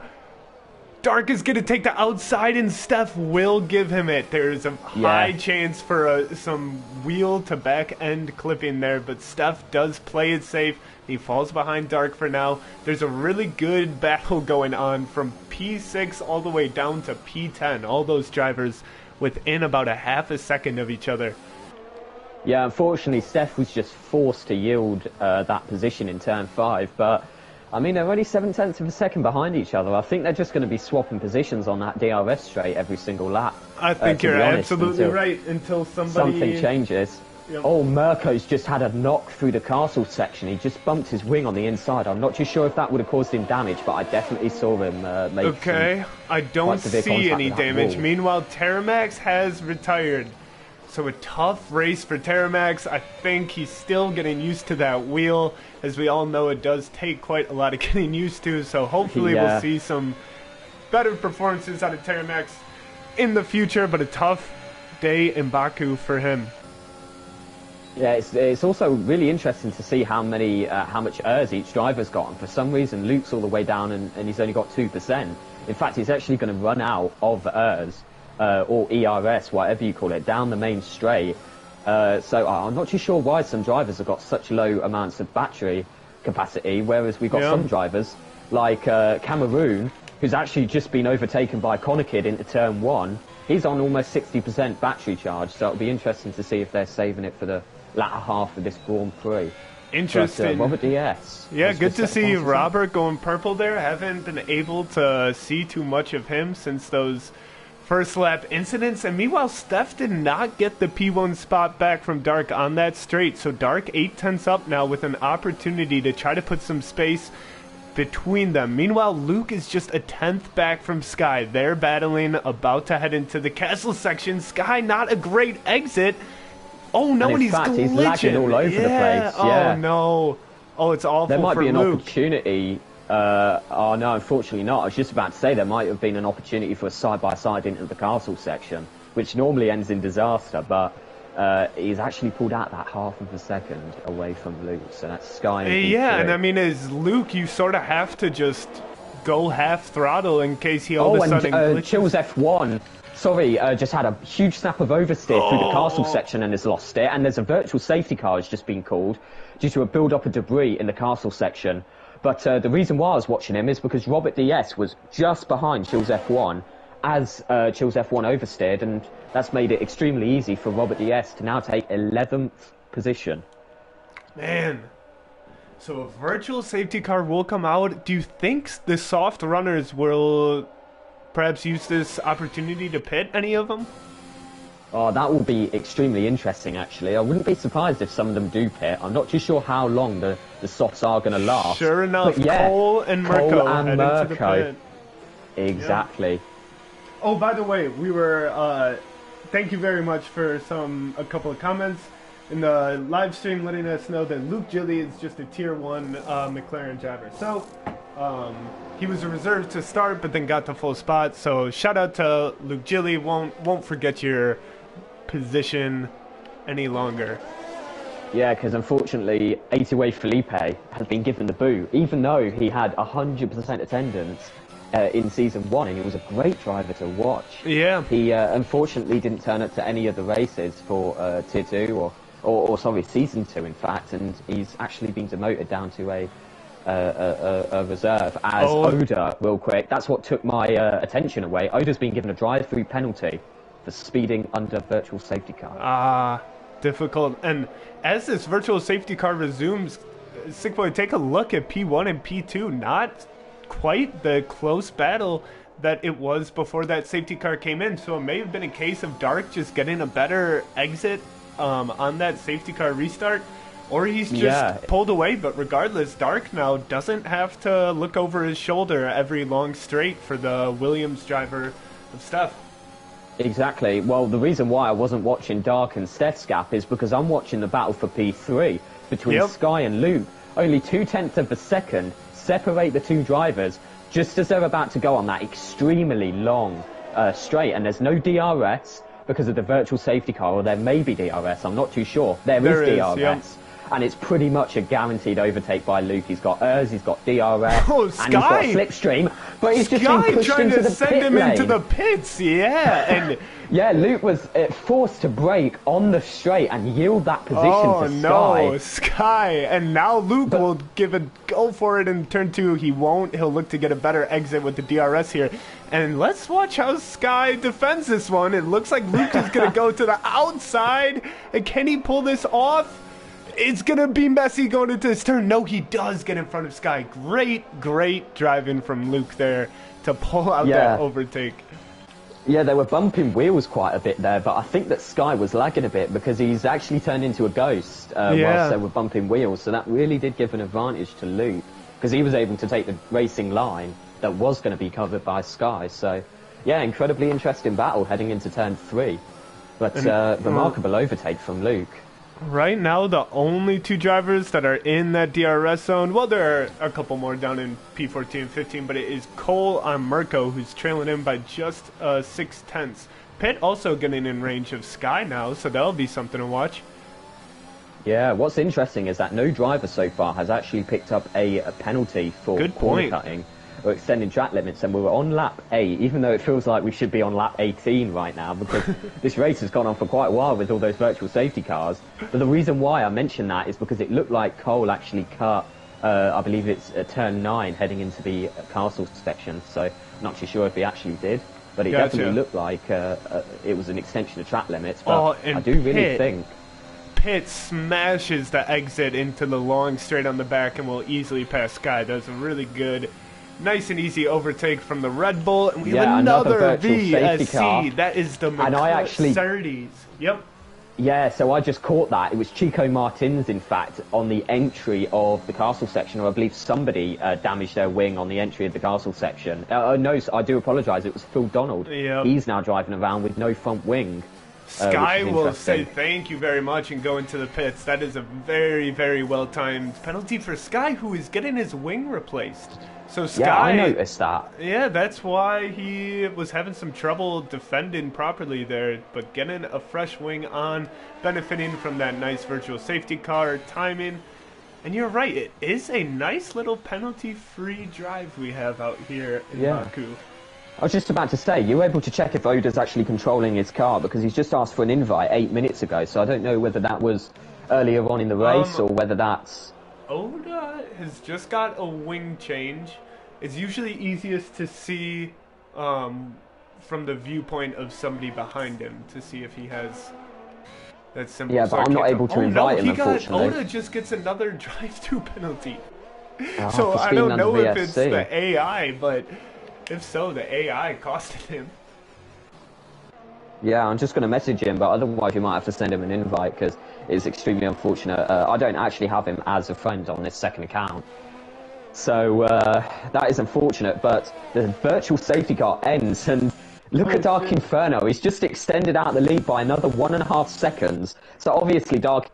Dark is going to take the outside, and Steph will give him it. There's a high chance for some wheel to back end clipping there, but Steph does play it safe. He falls behind Dark for now. There's a really good battle going on from P6 all the way down to P10. All those drivers within about a half a second of each other. Yeah, unfortunately, Steph was just forced to yield that position in turn 5, but I mean, they're only 7/10 of a second behind each other. I think they're just going to be swapping positions on that DRS straight every single lap. I think you're absolutely right until something changes. Yep. Oh, Mirko's just had a knock through the castle section. He just bumped his wing on the inside. I'm not too sure if that would have caused him damage, but I definitely saw him make Okay, I don't see any damage. Meanwhile, Terramax has retired. So a tough race for Terramax. I think he's still getting used to that wheel. As we all know, it does take quite a lot of getting used to. So hopefully we'll see some better performances out of Terramax in the future. But a tough day in Baku for him. Yeah, it's also really interesting to see how much ERS each driver's got. And for some reason, Luke's all the way down and he's only got 2%. In fact, he's actually going to run out of ERS. Or ERS, whatever you call it, down the main straight. So I'm not too sure why some drivers have got such low amounts of battery capacity, whereas we've got some drivers, like Cameroon, who's actually just been overtaken by Conakid into turn 1. He's on almost 60% battery charge, so it'll be interesting to see if they're saving it for the latter half of this Grand Prix. Interesting. But, Robert DS. Yeah, good to see Robert going purple there. Haven't been able to see too much of him since those first lap incidents, and meanwhile Steph did not get the P1 spot back from Dark on that straight, so Dark 8/10 up now with an opportunity to try to put some space between them. Meanwhile, Luke is just a 10th back from Sky. They're battling, about to head into the castle section. Sky, not a great exit. Oh no, and he's glitching. He's lagging all over the place. Yeah. Oh no. Oh, it's awful for Luke. There might be an opportunity. Oh no, unfortunately not. I was just about to say there might have been an opportunity for a side-by-side into the castle section, which normally ends in disaster, but he's actually pulled out that half of a second away from Luke, so that's Sky. Yeah, and I mean, as Luke, you sort of have to just go half throttle in case he all of a sudden glitches. Chills F1, sorry, just had a huge snap of oversteer through the castle section and has lost it, and there's a virtual safety car has just been called due to a build-up of debris in the castle section. But the reason why I was watching him is because Robert DS was just behind Chills F1 as Chills F1 oversteered, and that's made it extremely easy for Robert DS to now take 11th position. Man. So a virtual safety car will come out. Do you think the soft runners will perhaps use this opportunity to pit any of them? Oh, that will be extremely interesting, actually. I wouldn't be surprised if some of them do pit. I'm not too sure how long the softs are going to last. Sure enough, yeah, Cole and Mirko head into the pit. Exactly. Yeah. Oh, by the way, we were... thank you very much for a couple of comments in the live stream letting us know that Luke Gilly is just a Tier 1 McLaren driver. So, he was a reserve to start, but then got the full spot. So, shout out to Luke Gilly. Won't forget your position any longer. Yeah, because unfortunately, 80-way Felipe has been given the boot, even though he had 100% attendance in Season 1, and he was a great driver to watch. Yeah. He unfortunately didn't turn up to any of the races for Tier 2, or sorry, Season 2, in fact, and he's actually been demoted down to a reserve as Oda, real quick. That's what took my attention away. Oda's been given a drive-through penalty for speeding under virtual safety car. difficult. And as this virtual safety car resumes, Sick Boy, take a look at P1 and P2. Not quite the close battle that it was before that safety car came in. So it may have been a case of Dark just getting a better exit on that safety car restart, or he's just pulled away. But regardless, Dark now doesn't have to look over his shoulder every long straight for the Williams driver of Steph. Exactly. Well, the reason why I wasn't watching Dark and Steph's gap is because I'm watching the battle for P3 between Sky and Luke. Only 0.2 of a second separate the two drivers just as they're about to go on that extremely long straight. And there's no DRS because of the virtual safety car, or there may be DRS, I'm not too sure. There is DRS. Yep. And it's pretty much a guaranteed overtake by Luke. He's got ERS, he's got DRS, and he's got slipstream. But he's just been pushed trying into to the send pit him lane. into the pits, and yeah, Luke was forced to brake on the straight and yield that position to Sky. No, Sky. And now Luke will give a go for it in turn 2. He won't. He'll look to get a better exit with the DRS here. And let's watch how Sky defends this one. It looks like Luke is going to go to the outside. And can he pull this off? It's going to be messy going into this turn. No, he does get in front of Sky. Great driving from Luke there to pull out that overtake. Yeah, they were bumping wheels quite a bit there, but I think that Sky was lagging a bit because he's actually turned into a ghost whilst they were bumping wheels. So that really did give an advantage to Luke because he was able to take the racing line that was going to be covered by Sky. So, yeah, incredibly interesting battle heading into turn 3. But remarkable overtake from Luke. Right now, the only two drivers that are in that DRS zone, well, there are a couple more down in P14 and 15, but it is Cole on Mirko, who's trailing him by just 0.6. Pitt also getting in range of Sky now, so that'll be something to watch. Yeah, what's interesting is that no driver so far has actually picked up a penalty for corner cutting or extending track limits, and we were on lap 8, even though it feels like we should be on lap 18 right now, because this race has gone on for quite a while with all those virtual safety cars. But the reason why I mention that is because it looked like Cole actually cut, I believe it's turn 9 heading into the castle section, so I'm not too sure if he actually did, but it definitely looked like it was an extension of track limits. But I do really think Pitt smashes the exit into the long straight on the back and will easily pass Sky. That's a really good, nice and easy overtake from the Red Bull, and we have another VSC. That is the McCurdy's. Yep. Yeah, so I just caught that. It was Chico Martins, in fact, on the entry of the castle section, or I believe somebody damaged their wing on the entry of the castle section. No, I do apologise. It was Phil Donald. Yep. He's now driving around with no front wing. Sky will say thank you very much and go into the pits. That is a very well-timed penalty for Sky, who is getting his wing replaced. So Sky, yeah, I noticed that. Yeah, that's why he was having some trouble defending properly there, but getting a fresh wing on, benefiting from that nice virtual safety car timing. And you're right, it is a nice little penalty-free drive we have out here in Baku. I was just about to say, you were able to check if Oda's actually controlling his car, because he's just asked for an invite 8 minutes ago, so I don't know whether that was earlier on in the race or whether that's... Oda has just got a wing change. It's usually easiest to see from the viewpoint of somebody behind him to see if he has that simple. Yeah, but I'm not able to invite him, unfortunately. Oda just gets another drive-through penalty. So I don't know if it's the AI, but if so, the AI costed him. Yeah, I'm just going to message him, but otherwise you might have to send him an invite because it's extremely unfortunate. I don't actually have him as a friend on this second account. So that is unfortunate, but the virtual safety car ends, and look at Dark Inferno. He's just extended out the lead by another 1.5 seconds. So obviously Dark...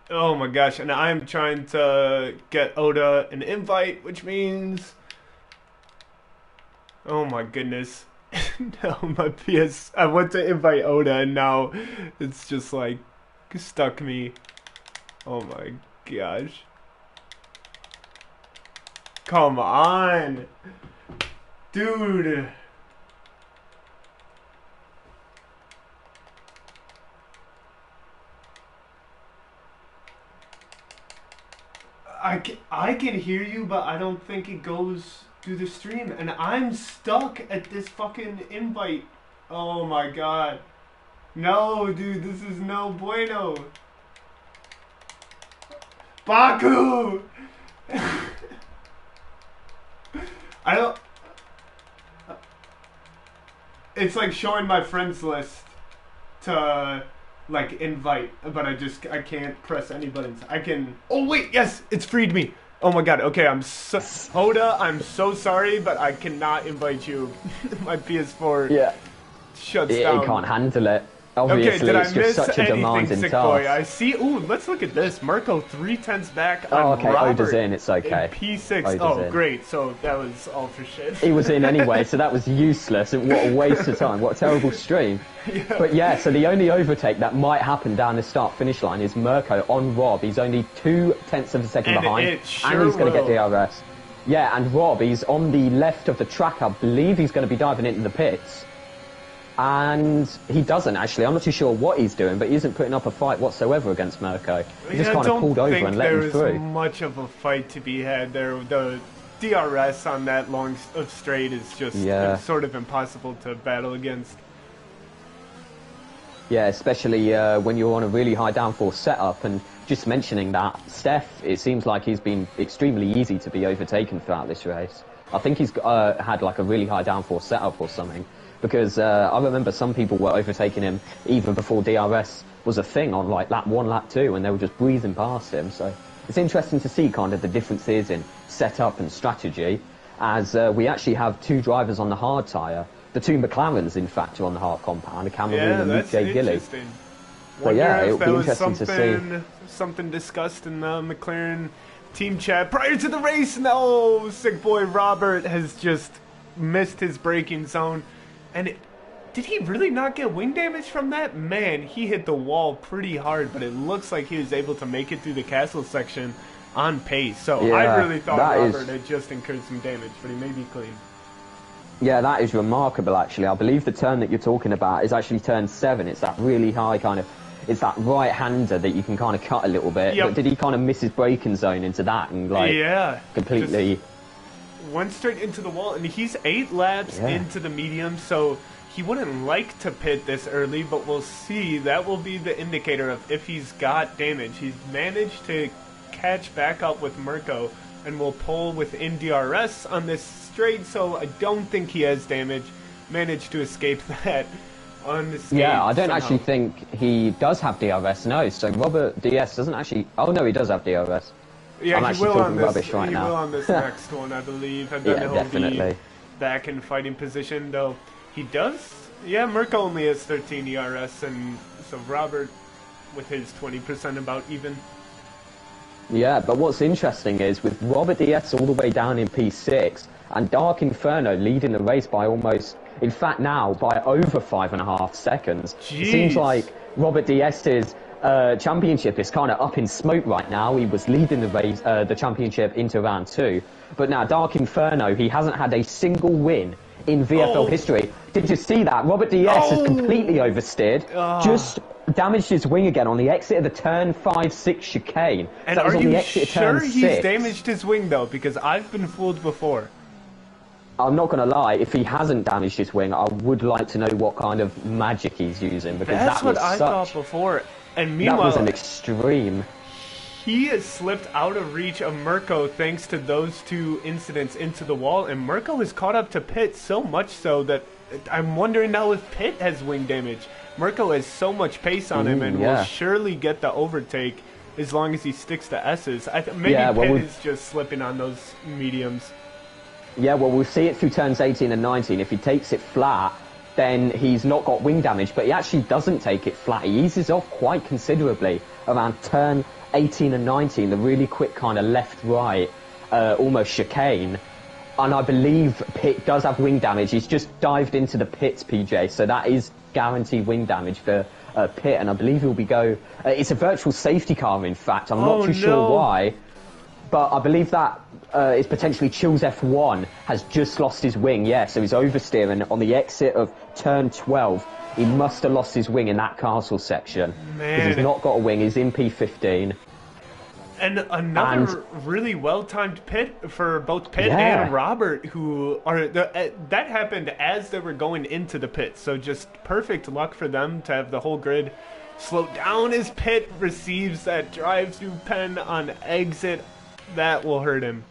Oh my gosh, and I'm trying to get Oda an invite, which means... Oh my goodness. No, my PS... I went to invite Oda and now it's just like stuck me. Oh my gosh. Come on. Dude. I can hear you, but I don't think it goes through the stream. And I'm stuck at this fucking invite. Oh my god. No, dude, this is no bueno. Baku! I don't... It's like showing my friends list to, like, invite, but I can't press any buttons. I can... Oh, wait, yes, it's freed me. Oh my god, okay, Hoda, I'm so sorry, but I cannot invite you. My PS4 shuts down. It can't handle it. Obviously, okay, did I it's miss just such a anything, demanding sick task. boy? I see. Ooh, let's look at this. Mirko 3/10 back on okay, Robert. Oda's in, it's okay. In P6. Oda's Oh, in. great. So that was all for shit. He was in anyway, so that was useless. And what a waste of time. What a terrible stream. Yeah. But yeah, so the only overtake that might happen down the start-finish line is Mirko on Rob. He's only 0.2 of a second And behind, it sure and he's going to get will. DRS. Yeah, and Rob, he's on the left of the track. I believe he's going to be diving into the pits. And he doesn't, actually. I'm not too sure what he's doing, but he isn't putting up a fight whatsoever against Mirko. He just kind of pulled over and let him through. There was much of a fight to be had there. The DRS on that long straight is just sort of impossible to battle against. Yeah, especially when you're on a really high downforce setup. And just mentioning that, Steph, it seems like he's been extremely easy to be overtaken throughout this race. I think he's had like a really high downforce setup or something. Because I remember some people were overtaking him even before DRS was a thing on like lap 1, lap 2, and they were just breezing past him. So it's interesting to see kind of the differences in setup and strategy, as we actually have 2 drivers on the hard tyre. The 2 McLarens, in fact, are on the hard compound, Cameroon and Luke J. Gilly. But yeah, it'll be interesting to see. Something discussed in the McLaren team chat prior to the race. No, sick boy Robert has just missed his braking zone. And did he really not get wing damage from that? Man, he hit the wall pretty hard, but it looks like he was able to make it through the castle section on pace. So yeah, I really thought Robert had just incurred some damage, but he may be clean. Yeah, that is remarkable, actually. I believe the turn that you're talking about is actually turn 7. It's that really high kind of... It's that right-hander that you can kind of cut a little bit. Yep. But did he kind of miss his braking zone into that and, like, completely... Went straight into the wall, and he's 8 laps into the medium, so he wouldn't like to pit this early, but we'll see. That will be the indicator of if he's got damage. He's managed to catch back up with Mirko and will pull within DRS on this straight, so I don't think he has damage. Managed to escape that unscathed. Yeah, I don't somehow. actually think he does have DRS, no. So Robert DS doesn't actually... Oh, no, he does have DRS. Yeah, I'm he will on this. Rubbish right now. He will on this next one, I believe, and then he'll definitely be back in fighting position. Though he does, Mirko only has 13 ERS, and so Robert with his 20% about even. Yeah, but what's interesting is with Robert DS all the way down in P6 and Dark Inferno leading the race by almost, in fact now by over 5.5 seconds. Jeez. It seems like Robert DS's championship is kind of up in smoke right now. He was leading the race, the championship into round 2, but now Dark Inferno, he hasn't had a single win in VFL history. Did you see that? Robert DS has completely oversteered, just damaged his wing again on the exit of the turn 5-6 chicane. And that was are on the you exit of sure turn he's 6. damaged his wing though? Because I've been fooled before. I'm not going to lie, if he hasn't damaged his wing, I would like to know what kind of magic he's using, because That's that was what I thought before. And that was meanwhile, an extreme. he has slipped out of reach of Mirko thanks to those 2 incidents into the wall, and Mirko has caught up to Pitt so much so that I'm wondering now if Pitt has wing damage. Mirko has so much pace on him and will surely get the overtake as long as he sticks to S's. Maybe Pitt is just slipping on those mediums. Yeah, well, we'll see it through turns 18 and 19. If he takes it flat, then he's not got wing damage, but he actually doesn't take it flat. He eases off quite considerably around turn 18 and 19, the really quick kind of left-right, almost chicane. And I believe Pitt does have wing damage. He's just dived into the pits, PJ, so that is guaranteed wing damage for Pitt, and I believe he'll be it's a virtual safety car, in fact. I'm not too sure why. but I believe that is potentially Chills F1 has just lost his wing. Yeah, so he's oversteering on the exit of turn 12. He must have lost his wing in that castle section. Man. He's not got a wing. He's in P15. And another really well-timed pit for both Pitt and Robert, who are that happened as they were going into the pit. So just perfect luck for them to have the whole grid slow down as Pitt receives that drive-through pen on exit. That will hurt him.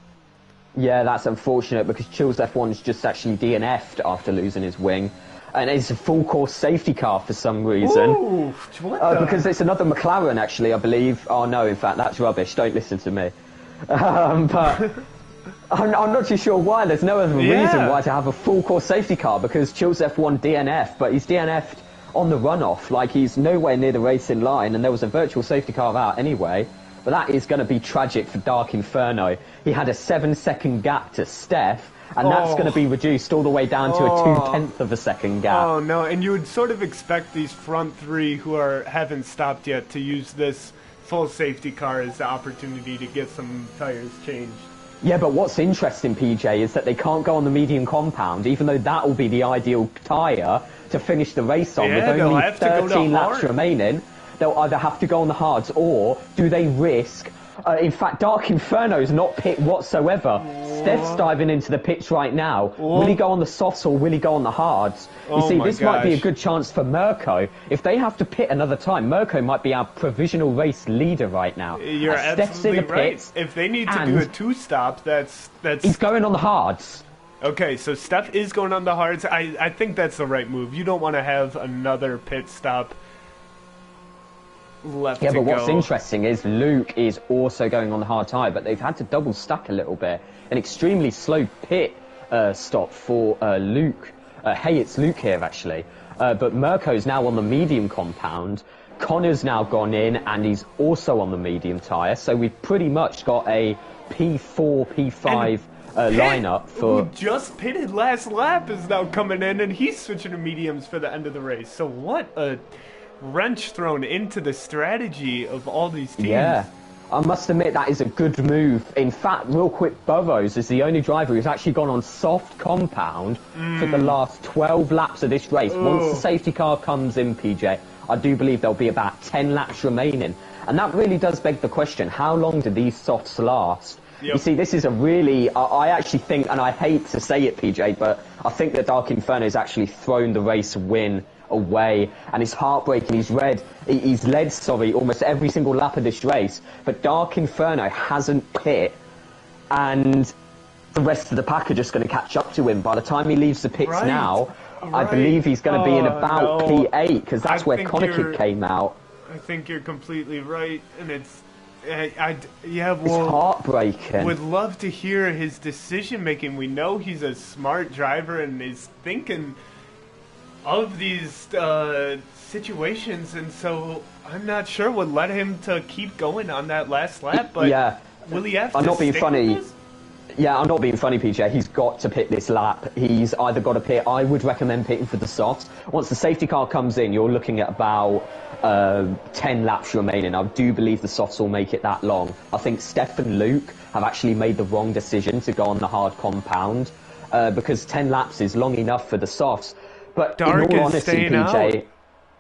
Yeah, that's unfortunate because Chills F1's just actually DNF'd after losing his wing. And it's a full course safety car for some reason. Ooh, what because it's another McLaren, actually, I believe. Oh, no, in fact, that's rubbish. Don't listen to me. But I'm not too sure why. There's no other reason why to have a full course safety car, because Chills F1 DNF, but he's DNF'd on the runoff. Like, he's nowhere near the racing line, and there was a virtual safety car out anyway. But that is going to be tragic for Dark Inferno. He had a 7-second gap to Steph, and that's going to be reduced all the way down to a 0.2 of a second gap. Oh, no, and you would sort of expect these front three who haven't stopped yet to use this full safety car as the opportunity to get some tires changed. Yeah, but what's interesting, PJ, is that they can't go on the medium compound, even though that will be the ideal tyre to finish the race on with only 13 laps remaining. They'll either have to go on the hards, or do they risk... in fact, Dark Inferno's not pit whatsoever. Steph's diving into the pits right now. Will he go on the softs or will he go on the hards? You see, this might be a good chance for Mirko. If they have to pit another time, Mirko might be our provisional race leader right now. You're absolutely right. If they need to do a two-stop, that's... He's going on the hards. Okay, so Steph is going on the hards. I think that's the right move. You don't want to have another pit stop left to go. Yeah, but what's interesting is Luke is also going on the hard tyre, but they've had to double stack a little bit. An extremely slow pit stop for Luke. Hey, it's Luke here, actually. But Mirko's now on the medium compound. Connor's now gone in, and he's also on the medium tyre. So we've pretty much got a P4, P5 lineup for... who just pitted last lap is now coming in, and he's switching to mediums for the end of the race. So what a wrench thrown into the strategy of all these teams. Yeah, I must admit that is a good move. In fact, real quick, Burrows is the only driver who's actually gone on soft compound for the last 12 laps of this race. Once the safety car comes in, PJ, I do believe there'll be about 10 laps remaining. And that really does beg the question, how long do these softs last? You see, this is a really... I actually think, and I hate to say it, PJ, but I think that Dark Inferno has actually thrown the race win away, and it's heartbreaking. He's led almost every single lap of this race, but Dark Inferno hasn't pit, and the rest of the pack are just going to catch up to him. By the time he leaves the pits now, I believe he's going to be in about P8, because that's where Connaught came out. I think you're completely right, and it's it's heartbreaking. Would love to hear his decision making. We know he's a smart driver and is thinking of these situations, and so I'm not sure what led him to keep going on that last lap. But will he have to? I'm not being funny. With this? Yeah, I'm not being funny, PJ. He's got to pit this lap. He's either got to pit. I would recommend pitting for the softs. Once the safety car comes in, you're looking at about 10 laps remaining. I do believe the softs will make it that long. I think Steph and Luke have actually made the wrong decision to go on the hard compound because 10 laps is long enough for the softs. But in all honesty, PJ,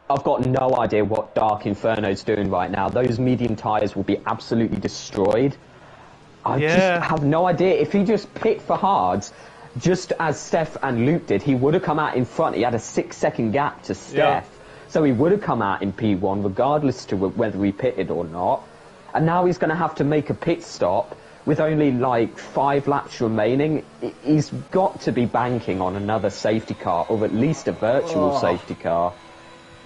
I've got no idea what Dark Inferno's doing right now. Those medium tyres will be absolutely destroyed. I just have no idea. If he just pit for hards, just as Steph and Luke did, he would have come out in front. He had a 6-second gap to Steph. So he would have come out in P1 regardless to whether he pitted or not. And now he's going to have to make a pit stop with only like 5 laps remaining. He's got to be banking on another safety car, or at least a virtual safety car.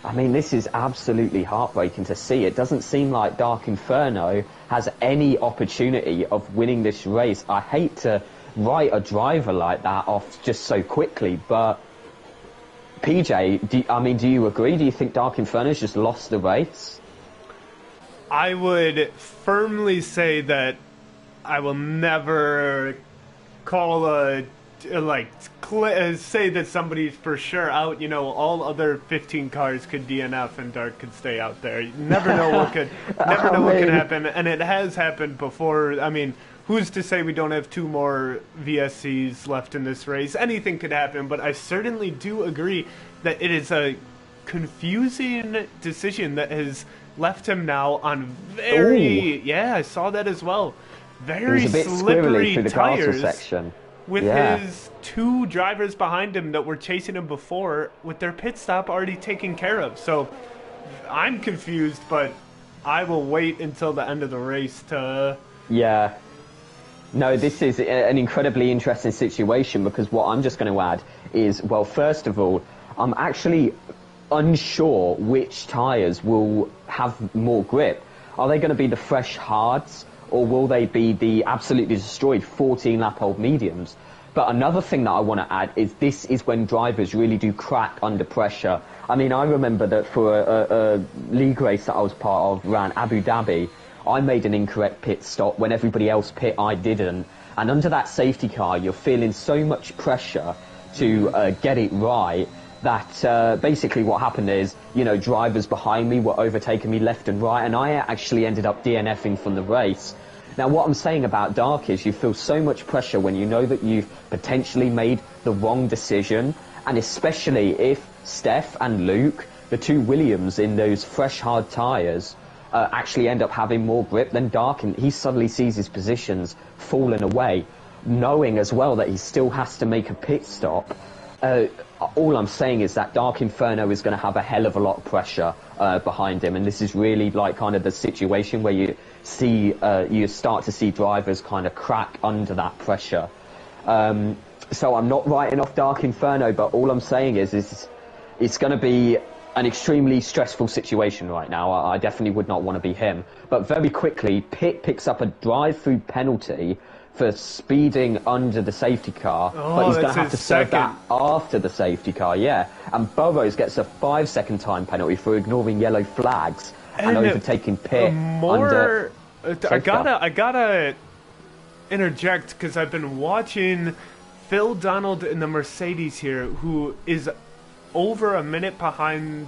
I mean, this is absolutely heartbreaking to see. It doesn't seem like Dark Inferno has any opportunity of winning this race. I hate to write a driver like that off just so quickly, but PJ, do you agree? Do you think Dark Inferno's just lost the race? I would firmly say that I will never call say that somebody's for sure out. You know, all other 15 cars could DNF and Dark could stay out there. You never know what could happen, and it has happened before. I mean, who's to say we don't have 2 more VSCs left in this race? Anything could happen, but I certainly do agree that it is a confusing decision that has left him now on very... Ooh. Yeah, I saw that as well. It Very was a bit slippery squirrely through the tires. castle section. With Yeah. his 2 drivers behind him that were chasing him before, with their pit stop already taken care of. So I'm confused, but I will wait until the end of the race to... Yeah. No, this is an incredibly interesting situation because what I'm just going to add is, well, first of all, I'm actually unsure which tyres will have more grip. Are they going to be the fresh hards, or will they be the absolutely destroyed 14-lap-old mediums? But another thing that I want to add is this is when drivers really do crack under pressure. I mean, I remember that for a league race that I was part of, around Abu Dhabi, I made an incorrect pit stop. When everybody else pit, I didn't. And under that safety car, you're feeling so much pressure to get it right that basically what happened is, you know, drivers behind me were overtaking me left and right, and I actually ended up DNFing from the race. Now, what I'm saying about Dark is you feel so much pressure when you know that you've potentially made the wrong decision, and especially if Steph and Luke, the 2 Williams in those fresh, hard tyres, actually end up having more grip than Dark, and he suddenly sees his positions falling away, knowing as well that he still has to make a pit stop. All I'm saying is that Dark Inferno is going to have a hell of a lot of pressure behind him, and this is really like kind of the situation where you see you start to see drivers kind of crack under that pressure. So I'm not writing off Dark Inferno, but all I'm saying is it's going to be an extremely stressful situation right now. I definitely would not want to be him. But very quickly, Pitt picks up a drive-through penalty for speeding under the safety car, but he's going to have to serve that after the safety car, yeah. And Burrows gets a 5-second time penalty for ignoring yellow flags and overtaking Pitt under... I gotta interject, because I've been watching Phil Donald in the Mercedes here, who is over a minute behind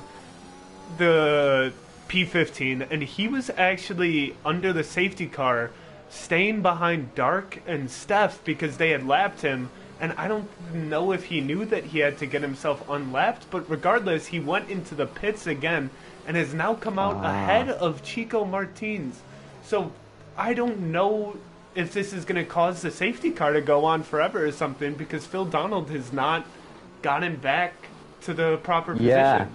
the P15, and he was actually under the safety car staying behind Dark and Steph because they had lapped him, and I don't know if he knew that he had to get himself unlapped, but regardless, he went into the pits again and has now come out ahead of Chico Martins. So I don't know if this is going to cause the safety car to go on forever or something, because Phil Donald has not gotten back to the proper position. Yeah.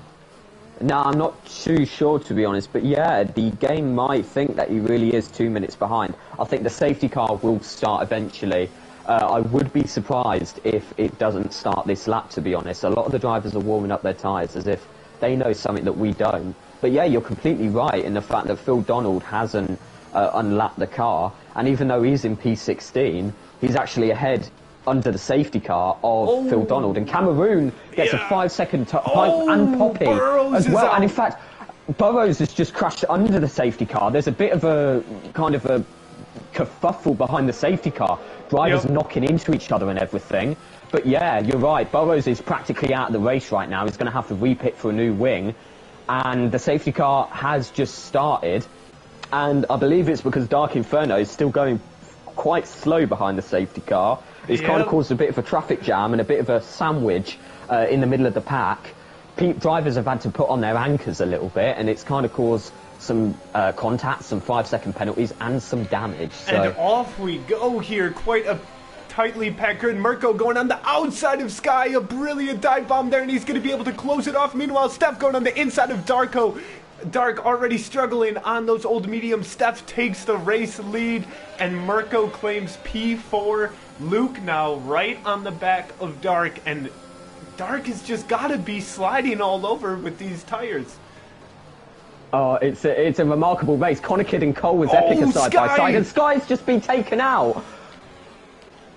No, I'm not too sure, to be honest, but yeah, the game might think that he really is 2 minutes behind. I think the safety car will start eventually. I would be surprised if it doesn't start this lap, to be honest. A lot of the drivers are warming up their tyres as if they know something that we don't. But yeah, you're completely right in the fact that Phil Donald hasn't unlapped the car, and even though he's in P16, he's actually ahead under the safety car of Phil Donald, and Cameroon gets a 5-second and Poppy Burrows as well. out. And in fact, Burrows has just crashed under the safety car. There's a bit of a kind of a kerfuffle behind the safety car, drivers knocking into each other and everything. But yeah, you're right, Burrows is practically out of the race right now. He's going to have to repit for a new wing, and the safety car has just started, and I believe it's because Dark Inferno is still going quite slow behind the safety car. It's kind of caused a bit of a traffic jam and a bit of a sandwich in the middle of the pack. Drivers have had to put on their anchors a little bit, and it's kind of caused some contacts, some 5-second penalties, and some damage. So. And off we go here. Quite a tightly packed grid. Mirko going on the outside of Sky. A brilliant dive bomb there, and he's going to be able to close it off. Meanwhile, Steph going on the inside of Darko. Dark already struggling on those old mediums. Steph takes the race lead, and Mirko claims P4. Luke now right on the back of Dark, and Dark has just got to be sliding all over with these tires. Oh, it's a remarkable race. Connor Kidd and Cole was epic side by side, and Sky's just been taken out.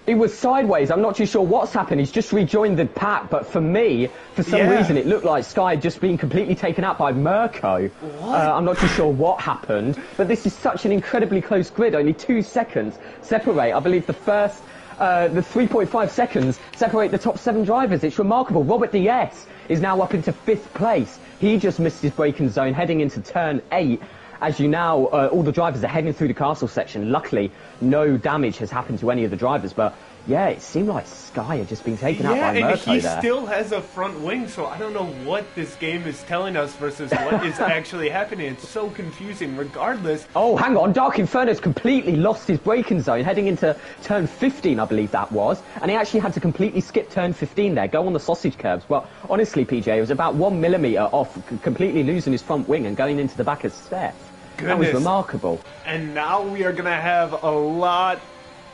He was sideways. I'm not too sure what's happened. He's just rejoined the pack, but for me, for some reason, it looked like Sky had just been completely taken out by Mirko. I'm not too sure what happened, but this is such an incredibly close grid. Only 2 seconds separate. I believe the 3.5 seconds separate the top 7 drivers. It's remarkable. Robert DS is now up into 5th place. He just missed his braking zone heading into turn 8. as you now, all the drivers are heading through the castle section. Luckily, no damage has happened to any of the drivers, but yeah, it seemed like Sky had just been taken out by Mirko there. Yeah, and he still has a front wing, so I don't know what this game is telling us versus what is actually happening. It's so confusing. Regardless... Oh, hang on. Dark Inferno's completely lost his braking zone, heading into turn 15, I believe that was. And he actually had to completely skip turn 15 there, go on the sausage curbs. Well, honestly, PJ, it was about 1 millimetre off completely losing his front wing and going into the back of Steph. That was remarkable. And now we are going to have a lot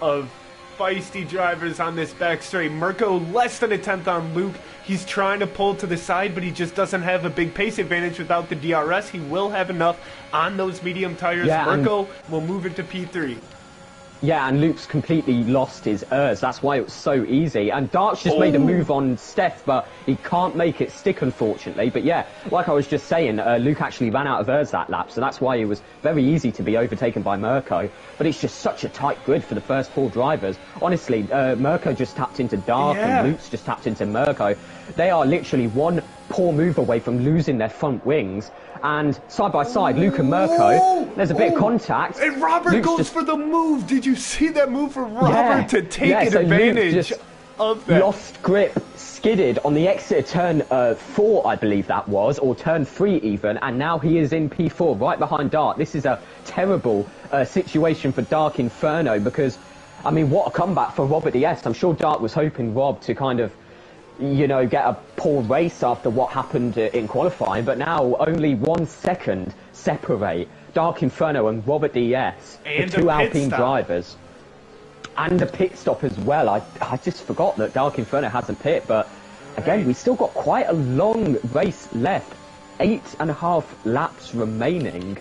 of feisty drivers on this back straight. Mirko less than a tenth on Luke. He's trying to pull to the side, but he just doesn't have a big pace advantage without the DRS. He will have enough on those medium tires. Yeah, Mirko will move into P3. Yeah, and Luke's completely lost his ERS. That's why it was so easy. And Dart's just made a move on Steph, but he can't make it stick, unfortunately. But yeah, like I was just saying, Luke actually ran out of ERS that lap, so that's why it was very easy to be overtaken by Mirko. But it's just such a tight grid for the first 4 drivers. Honestly, Mirko just tapped into Dark, and Luke's just tapped into Mirko. They are literally one poor move away from losing their front wings. And side by side, Luke and Mirko, there's a bit of contact. And Robert goes for the move. Did you see that move from Robert to take advantage of that? Lost grip, skidded on the exit of turn 4, I believe that was, or turn 3 even, and now he is in P4, right behind Dark. This is a terrible situation for Dark Inferno because, I mean, what a comeback for Robert DS. I'm sure Dark was hoping Rob to kind of, you know, get a poor race after what happened in qualifying, but now only 1 second separate Dark Inferno and Robert DS, the 2 Alpine drivers. And a pit stop as well. I just forgot that Dark Inferno hasn't pit, but again, we still got quite a long race left. 8.5 laps remaining.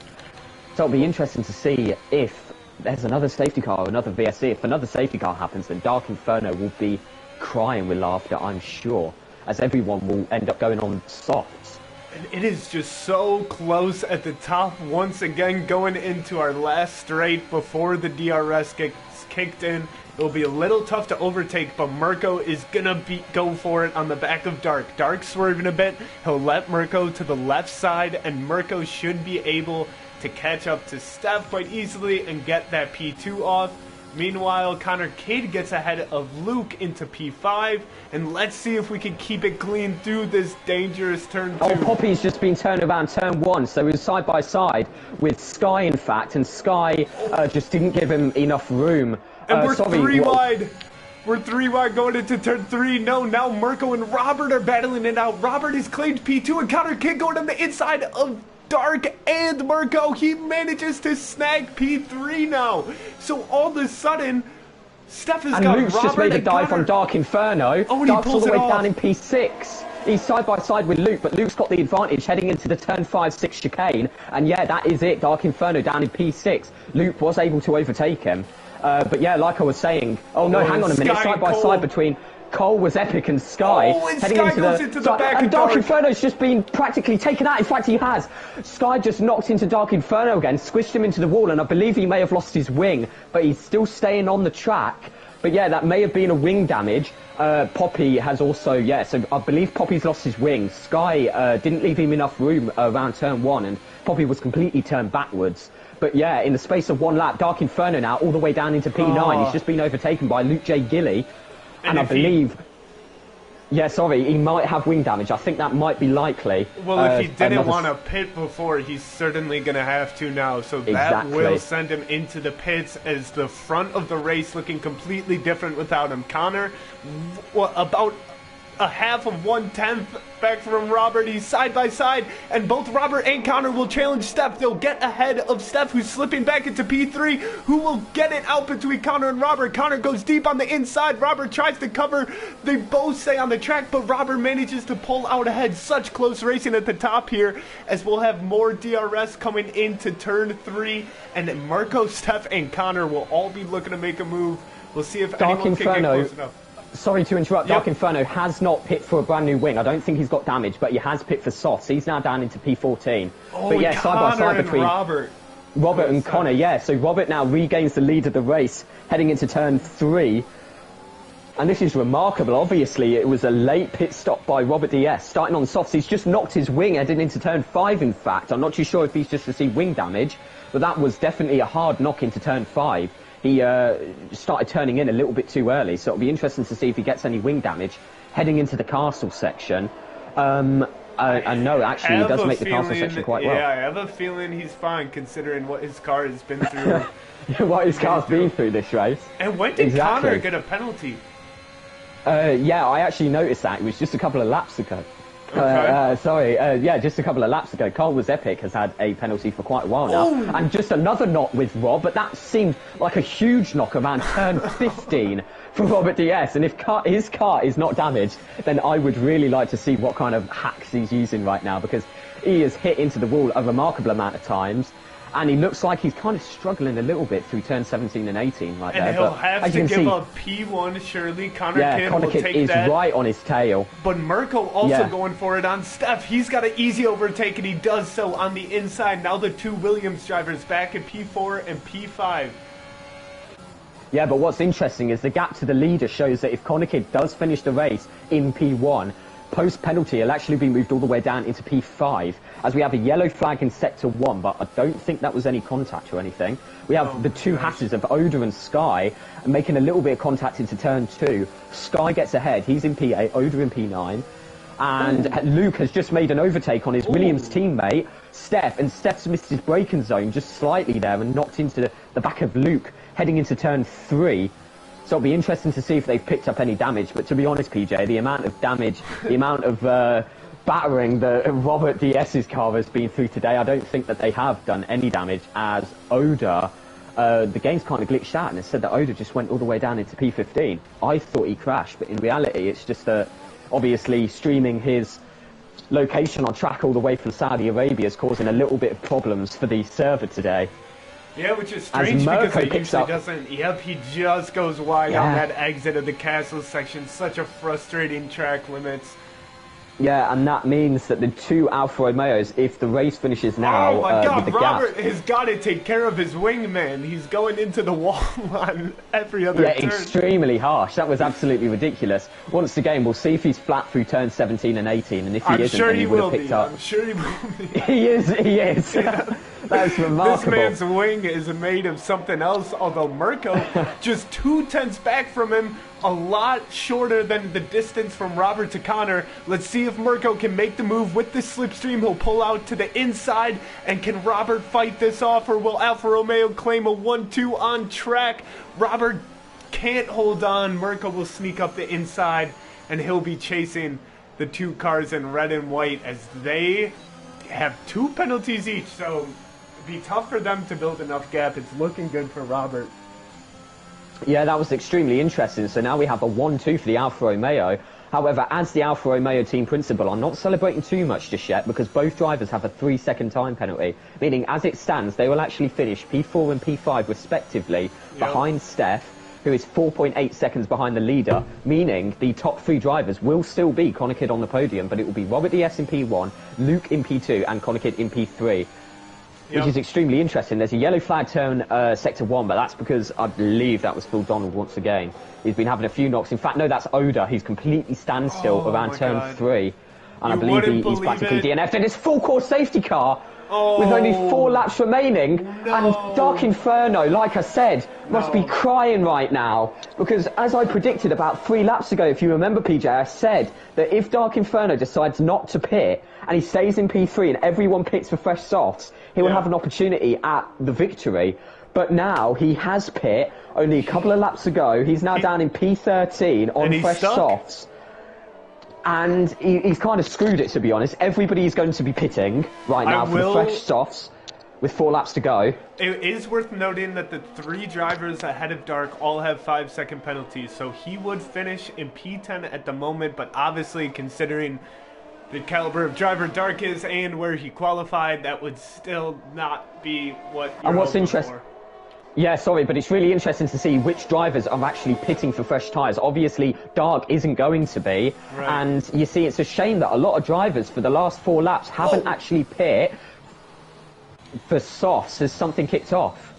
So it'll be interesting to see if there's another safety car or another VSC. If another safety car happens, then Dark Inferno will be crying with laughter, I'm sure, as everyone will end up going on softs. And it is just so close at the top once again, going into our last straight before the DRS gets kicked in. It'll be a little tough to overtake, but Mirko is gonna go for it on the back of Dark. Dark swerving a bit, he'll let Mirko to the left side, and Mirko should be able to catch up to Steph quite easily and get that P2 off. Meanwhile, Connor Kidd gets ahead of Luke into P5, and let's see if we can keep it clean through this dangerous turn 2. Oh, Poppy's just been turned around turn 1, so he was side by side with Sky, in fact, and Sky just didn't give him enough room. And we're 3 wide. We're 3 wide going into turn 3. No, now Mirko and Robert are battling it out. Robert has claimed P2, and Connor Kidd going on the inside of Dark and Mirko. He manages to snag P3 now. So all of a sudden, Steph has got Luke's Robert just made a dive Connor. on Dark Inferno. Oh, and Dark's he all pulls the way it off. down in P6. He's side by side with Luke, but Luke's got the advantage heading into the turn 5-6 chicane. And yeah, that is it. Dark Inferno down in P6. Luke was able to overtake him. But yeah, like I was saying, oh no, hang on a minute. Side by side between Cole was epic and Sky and heading Sky into the back and of Dark Inferno's just been practically taken out. In fact, he has. Sky just knocked into Dark Inferno again, squished him into the wall, and I believe he may have lost his wing, but he's still staying on the track. But yeah, that may have been a wing damage. Poppy has also, so I believe Poppy's lost his wing. Sky didn't leave him enough room around turn 1, and Poppy was completely turned backwards. But yeah, in the space of 1 lap, Dark Inferno now all the way down into P9. He's just been overtaken by Luke J. Gilly. And I believe... he might have wing damage. I think that might be likely. Well, if he didn't want to pit before, he's certainly going to have to now. So that will send him into the pits as the front of the race looking completely different without him. Connor, about a half of 1/10 back from Robert. He's side by side, and both Robert and Connor will challenge Steph. They'll get ahead of Steph, who's slipping back into P3, who will get it out between Connor and Robert. Connor goes deep on the inside. Robert tries to cover. They both stay on the track, but Robert manages to pull out ahead. Such close racing at the top here, as we'll have more DRS coming into turn 3, and then Mirko, Steph, and Connor will all be looking to make a move. We'll see if anyone can get close enough. Sorry to interrupt, Dark Inferno has not pit for a brand new wing. I don't think he's got damage, but he has pit for softs. He's now down into P14. Oh, but yeah, side by side between Robert and Connor, so Robert now regains the lead of the race, heading into turn 3. And this is remarkable. Obviously, it was a late pit stop by Robert DS. Starting on softs, he's just knocked his wing heading into turn 5, in fact. I'm not too sure if he's just received wing damage, but that was definitely a hard knock into turn 5. He started turning in a little bit too early, so it'll be interesting to see if he gets any wing damage heading into the castle section. And no, actually, he does make the castle section quite well. Yeah, I have a feeling he's fine, considering what his car has been through. What his car's been through this race. And when did Connor get a penalty? Yeah, I actually noticed that. It was just a couple of laps ago. Okay. Yeah, just a couple of laps ago. Carl Was Epic has had a penalty for quite a while now. Ooh. And just another knock with Rob, but that seemed like a huge knock around turn 15 for Robert DS. And if his car is not damaged, then I would really like to see what kind of hacks he's using right now, because he has hit into the wall a remarkable amount of times. And he looks like he's kind of struggling a little bit through turn 17 and 18 right there. And he'll but have to give up P1, surely. Connor Kidd will Kidd take is that. right on his tail. But Mirko also going for it on Steph. He's got an easy overtake, and he does so on the inside. Now the two Williams drivers back at P4 and P5. Yeah, but what's interesting is the gap to the leader shows that if Connor Kidd does finish the race in P1, post-penalty, he'll actually be moved all the way down into P5, as we have a yellow flag in Sector 1, but I don't think that was any contact or anything. We have the two Hasses of Oda and Sky making a little bit of contact into Turn 2. Sky gets ahead, he's in P8, Oda in P9, and Luke has just made an overtake on his Williams teammate, Steph, and Steph's missed his braking zone just slightly there and knocked into the back of Luke, heading into Turn 3. So it'll be interesting to see if they've picked up any damage. But to be honest, PJ, the amount of damage, the amount of battering that Robert DS's car has been through today, I don't think that they have done any damage, as Oda, the game's kind of glitched out and it said that Oda just went all the way down into P15. I thought he crashed, but in reality it's just obviously streaming his location on track all the way from Saudi Arabia is causing a little bit of problems for the server today. Yeah, which is strange because he usually doesn't. Yep, he just goes wide on that exit of the castle section. Such a frustrating track limits. Yeah, and that means that the two Alfa Romeos, if the race finishes now, oh my God, with the Robert gap, has got to take care of his wingman. He's going into the wall on every other turn. Extremely harsh. That was absolutely ridiculous. Once again, we'll see if he's flat through turn 17 and 18, and if he isn't, then he would have picked up. I'm sure he will be. He is. Yeah. That's remarkable. This man's wing is made of something else, although Mirko just 2/10 back from him, a lot shorter than the distance from Robert to Connor. Let's see if Mirko can make the move with this slipstream. He'll pull out to the inside, and can Robert fight this off, or will Alfa Romeo claim a 1-2 on track? Robert can't hold on. Mirko will sneak up the inside, and he'll be chasing the two cars in red and white as they have 2 penalties each, so be tough for them to build enough gap. It's looking good for Robert. Yeah, that was extremely interesting. So now we have a 1-2 for the Alfa Romeo. However, as the Alfa Romeo team principal, I'm not celebrating too much just yet, because both drivers have a 3-second time penalty, meaning as it stands, they will actually finish P4 and P5 respectively behind Steph, who is 4.8 seconds behind the leader, meaning the top 3 drivers will still be Connor Kidd on the podium, but it will be Robert DS in P1, Luke in P2, and Connor Kidd in P3. Which is extremely interesting. There's a yellow flag turn Sector 1, but that's because I believe that was Phil Donald once again. He's been having a few knocks. In fact, no, that's Oda. He's completely standstill around turn 3. And I believe he's practically DNF'd in his full course safety car with only 4 laps remaining. And Dark Inferno, like I said, must be crying right now. Because as I predicted about 3 laps ago, if you remember, PJ, I said that if Dark Inferno decides not to pit and he stays in P3 and everyone pits for fresh softs, he will have an opportunity at the victory. But now he has pit only a couple of laps ago. He's now down in P13 on fresh softs. And he's kind of screwed it, to be honest. Everybody is going to be pitting right now for the fresh softs with 4 laps to go. It is worth noting that the 3 drivers ahead of Dark all have 5-second penalties. So he would finish in P10 at the moment, but obviously considering the caliber of driver Dark is and where he qualified, that would still not be what you're hoping for. Yeah, sorry, but it's really interesting to see which drivers are actually pitting for fresh tyres. Obviously, Dark isn't going to be, and you see it's a shame that a lot of drivers for the last 4 laps haven't actually pit for softs as something kicked off.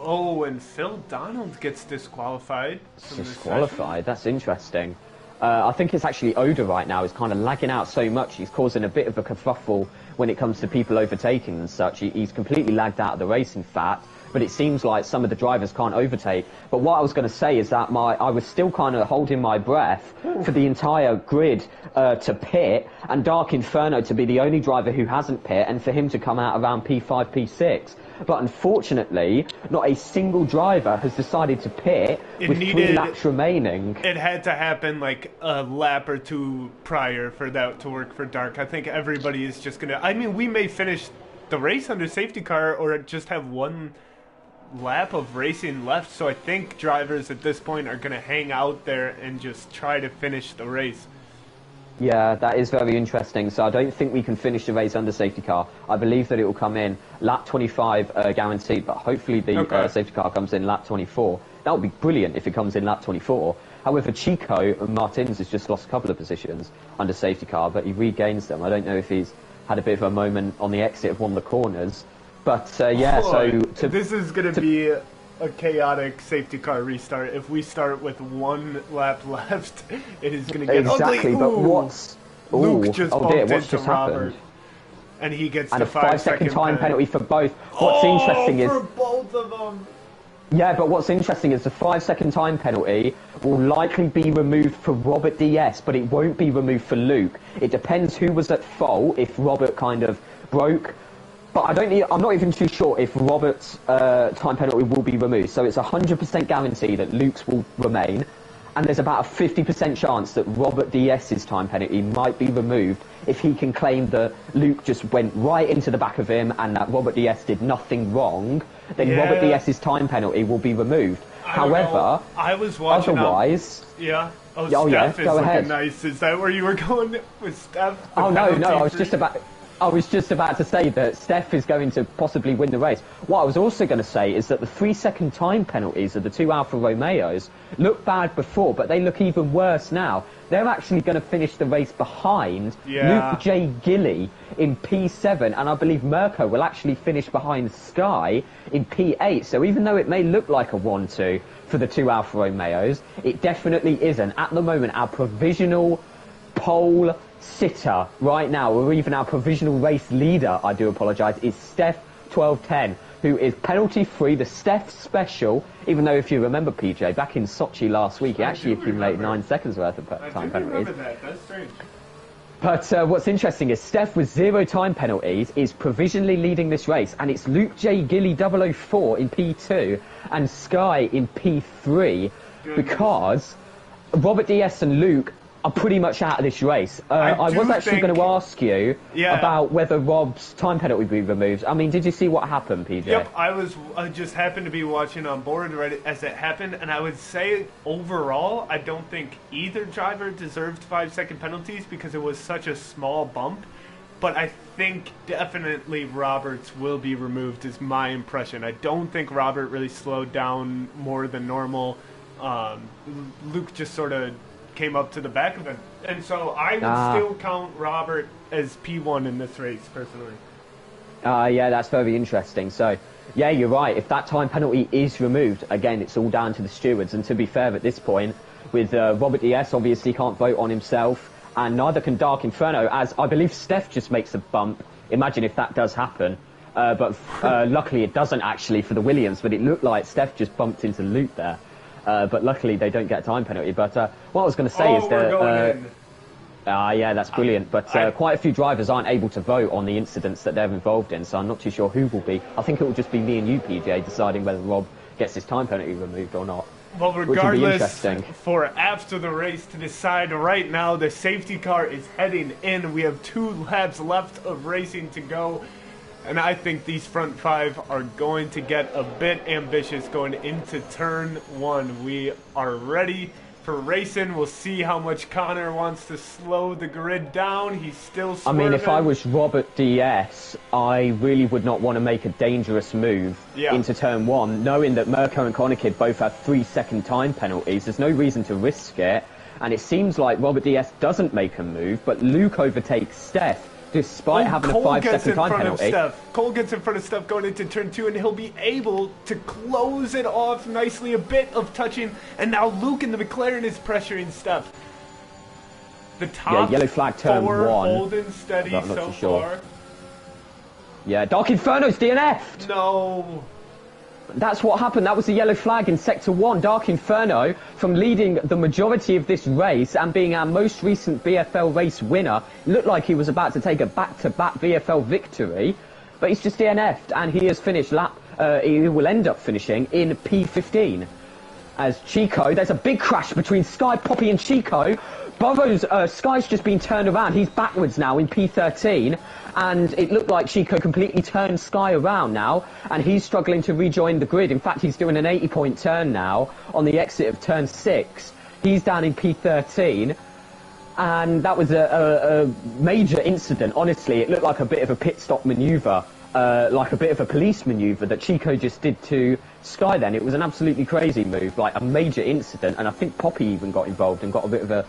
Oh, and Phil Donald gets disqualified. From this Disqualified. That's interesting. I think it's actually Oda right now is kind of lagging out so much. He's causing a bit of a kerfuffle when it comes to people overtaking and such. He's completely lagged out of the race, in fact. But it seems like some of the drivers can't overtake. But what I was going to say is that I was still kind of holding my breath for the entire grid to pit and Dark Inferno to be the only driver who hasn't pit and for him to come out around P5, P6. But unfortunately, not a single driver has decided to pit with 3 laps remaining. It had to happen like a lap or two prior for that to work for Dark. I think everybody is just going to... I mean, we may finish the race under safety car or just have one lap of racing left, so I think drivers at this point are going to hang out there and just try to finish the race. Yeah, that is very interesting. So I don't think we can finish the race under safety car. I believe that it will come in lap 25 guaranteed, but hopefully the safety car comes in lap 24. That would be brilliant if it comes in lap 24. However, Chico Martins has just lost a couple of positions under safety car, but he regains them. I don't know if he's had a bit of a moment on the exit of one of the corners. But yeah, this is going to be a chaotic safety car restart. If we start with 1 lap left, it is going to get exactly. ugly. But what's Luke just bumped into just Robert, happened? And he gets and the a 5-second time penalty for both. What's interesting is for both of them. Yeah, but what's interesting is the 5-second time penalty will likely be removed for Robert DS, but it won't be removed for Luke. It depends who was at fault. If Robert kind of broke. But I'm not even too sure if Robert's time penalty will be removed. So it's 100% guarantee that Luke's will remain. And there's about a 50% chance that Robert DS's time penalty might be removed if he can claim that Luke just went right into the back of him and that Robert DS did nothing wrong. Then Robert DS's time penalty will be removed. However, I was watching otherwise... Steph is go looking ahead. nice. Is that where you were going with Steph? Oh, no, I was just about to say that Steph is going to possibly win the race. What I was also going to say is that the 3-second time penalties of the 2 Alfa Romeos looked bad before, but they look even worse now. They're actually going to finish the race behind Luke J. Gilly in P7, and I believe Mirko will actually finish behind Sky in P8. So even though it may look like a 1-2 for the 2 Alfa Romeos, it definitely isn't. At the moment, our provisional pole sitter right now, or even our provisional race leader, I do apologise, is Steph 1210, who is penalty free, the Steph special, even though if you remember, PJ, back in Sochi last week, he actually accumulated 9 seconds worth of time penalties. Remember that. That's strange. But what's interesting is Steph with 0 time penalties is provisionally leading this race, and it's Luke J. Gilly 004 in P2 and Sky in P3 because Robert DS and Luke are pretty much out of this race. I was actually going to ask you about whether Rob's time penalty would be removed. I mean, did you see what happened, PJ? Yep, I just happened to be watching on board right as it happened, and I would say overall, I don't think either driver deserved 5-second penalties because it was such a small bump. But I think definitely Roberts will be removed is my impression. I don't think Robert really slowed down more than normal. Luke just sort of came up to the back of him. And so I would still count Robert as P1 in this race, personally. Yeah, that's very interesting. So, yeah, you're right. If that time penalty is removed, again, it's all down to the stewards. And to be fair, at this point, with Robert DS obviously can't vote on himself, and neither can Dark Inferno, as I believe Steph just makes a bump. Imagine if that does happen. But luckily it doesn't actually for the Williams, but it looked like Steph just bumped into Luke there. But luckily they don't get a time penalty. But what I was going to say is that... yeah, that's brilliant. But quite a few drivers aren't able to vote on the incidents that they're involved in, so I'm not too sure who will be. I think it will just be me and you, PJ, deciding whether Rob gets his time penalty removed or not. Well, regardless, for after the race to decide right now, the safety car is heading in. We have 2 laps left of racing to go. And I think these front 5 are going to get a bit ambitious going into turn 1. We are ready for racing. We'll see how much Connor wants to slow the grid down. He's still swerving. I mean, if I was Robert DS, I really would not want to make a dangerous move into turn 1, knowing that Mirko and Konakid both have 3-second time penalties. There's no reason to risk it. And it seems like Robert DS doesn't make a move, but Luke overtakes Steph despite having a 5 second time penalty. Cole gets in front of Steph going into turn 2, and he'll be able to close it off nicely. A bit of touching, and now Luke in the McLaren is pressuring Steph. The top yellow flag turn 1. Holding steady so far. Yeah, Dark Inferno's DNF'd. No. That's what happened. That was the yellow flag in Sector 1. Dark Inferno, from leading the majority of this race and being our most recent VFL race winner, looked like he was about to take a back-to-back VFL victory, but he's just DNF'd, and he has finished he will end up finishing in P15. As Chico, there's a big crash between Sky, Poppy and Chico. Sky's just been turned around. He's backwards now in P13. And it looked like Chico completely turned Sky around now, and he's struggling to rejoin the grid. In fact, he's doing an 80-point turn now on the exit of turn 6. He's down in P13, and that was a major incident. Honestly, it looked like a bit of a pit stop manoeuvre, like a bit of a police manoeuvre that Chico just did to Sky then. It was an absolutely crazy move, like a major incident, and I think Poppy even got involved and got a bit of a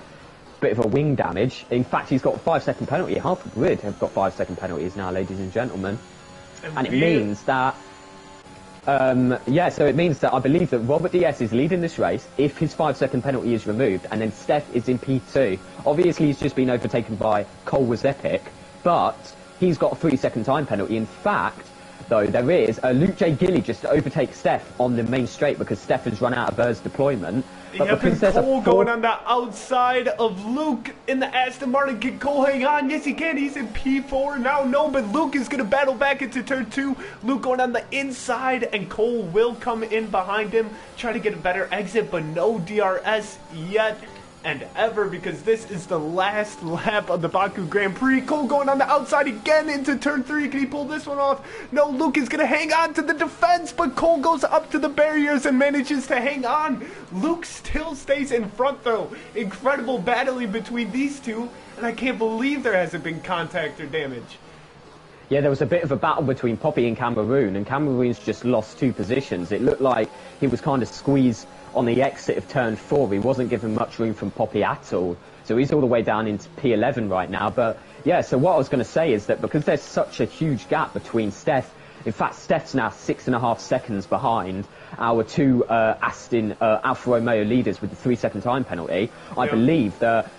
wing damage. In fact, he's got a 5-second penalty. Half the grid have got 5-second penalties now, ladies and gentlemen. And it means that, so it means that I believe that Robert DS is leading this race if his 5-second penalty is removed, and then Steph is in P2. Obviously, he's just been overtaken by Cole Was Epic, but he's got a 3-second time penalty. In fact, though, there is Luke J. Gilly just to overtake Steph on the main straight because Steph has run out of Bird's deployment. But because there's Cole going on the outside of Luke in the Aston Martin. Can Cole hang on? Yes, he can. He's in P4 now. No, but Luke is going to battle back into turn 2. Luke going on the inside, and Cole will come in behind him, try to get a better exit, but no DRS yet and ever, because this is the last lap of the Baku Grand Prix. Cole going on the outside again into turn 3. Can he pull this one off? No, Luke is going to hang on to the defense, but Cole goes up to the barriers and manages to hang on. Luke still stays in front, though. Incredible battling between these two, and I can't believe there hasn't been contact or damage. Yeah, there was a bit of a battle between Poppy and Cameroon, and Cameroon's just lost 2 positions. It looked like he was kind of squeezed on the exit of turn 4. He wasn't given much room from Poppy at all. So he's all the way down into P11 right now. But yeah, so what I was going to say is that because there's such a huge gap between Steph, in fact, Steph's now 6.5 seconds behind our 2 Aston Alfa Romeo leaders with the 3-second time penalty. I believe that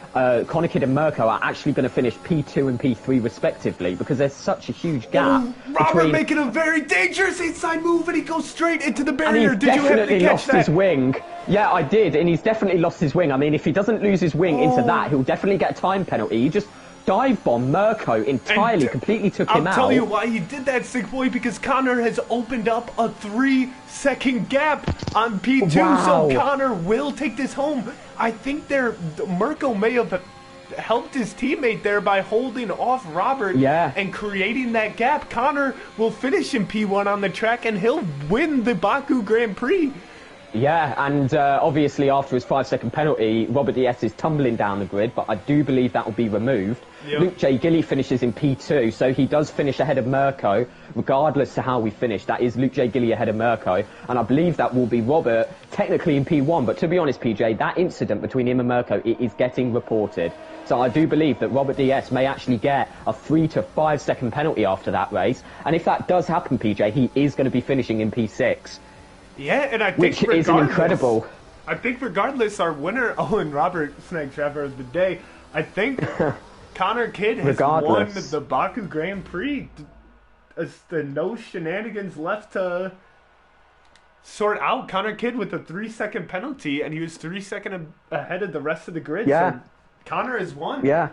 Connor Kidd and Mirko are actually going to finish P2 and P3 respectively because there's such a huge gap. Robert making a very dangerous inside move, and he goes straight into the barrier. Did you have to catch that? His wing. Yeah, I did, and he's definitely lost his wing. I mean, if he doesn't lose his wing into that, he'll definitely get a time penalty. He just dive bomb Mirko entirely, completely took him out. I'll tell you why he did that, Sick Boy, because Connor has opened up a 3-second gap on P2, so Connor will take this home. I think Mirko may have helped his teammate there by holding off Robert and creating that gap. Connor will finish in P1 on the track, and he'll win the Baku Grand Prix. Yeah, and obviously after his 5-second penalty, Robert DS is tumbling down the grid, but I do believe that will be removed. Yep. Luke J. Gilly finishes in P2, so he does finish ahead of Mirko, regardless to how we finish. That is Luke J. Gilly ahead of Mirko, and I believe that will be Robert technically in P1, but to be honest, PJ, that incident between him and Mirko, it is getting reported. So I do believe that Robert DS may actually get a 3 to 5 second penalty after that race, and if that does happen, PJ, he is going to be finishing in P6. Yeah, and I think which is incredible. I think regardless, our winner, Owen Robert, Snag Trevor of the day, I think Connor Kidd has won the Baku Grand Prix. There's no shenanigans left to sort out. Connor Kidd with a 3-second penalty, and he was 3 seconds ahead of the rest of the grid. Yeah. So Connor has won. Yeah.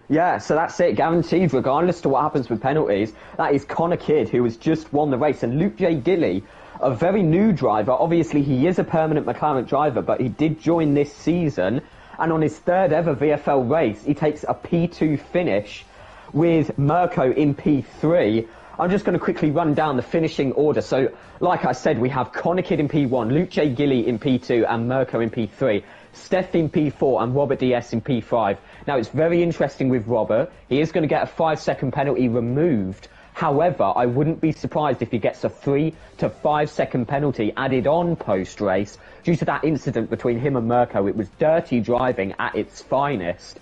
Yeah, so that's it, guaranteed, regardless to what happens with penalties. That is Connor Kidd, who has just won the race, and Luke J. Gilly, a very new driver. Obviously, he is a permanent McLaren driver, but he did join this season. And on his 3rd ever VFL race, he takes a P2 finish with Mirko in P3. I'm just going to quickly run down the finishing order. So, like I said, we have Connor Kidd in P1, Luke J. Gilly in P2, and Mirko in P3. Steph in P4 and Robert DS in P5. Now, it's very interesting with Robert. He is going to get a 5-second penalty removed. However, I wouldn't be surprised if he gets a 3 to 5 second penalty added on post-race due to that incident between him and Mirko. It was dirty driving at its finest.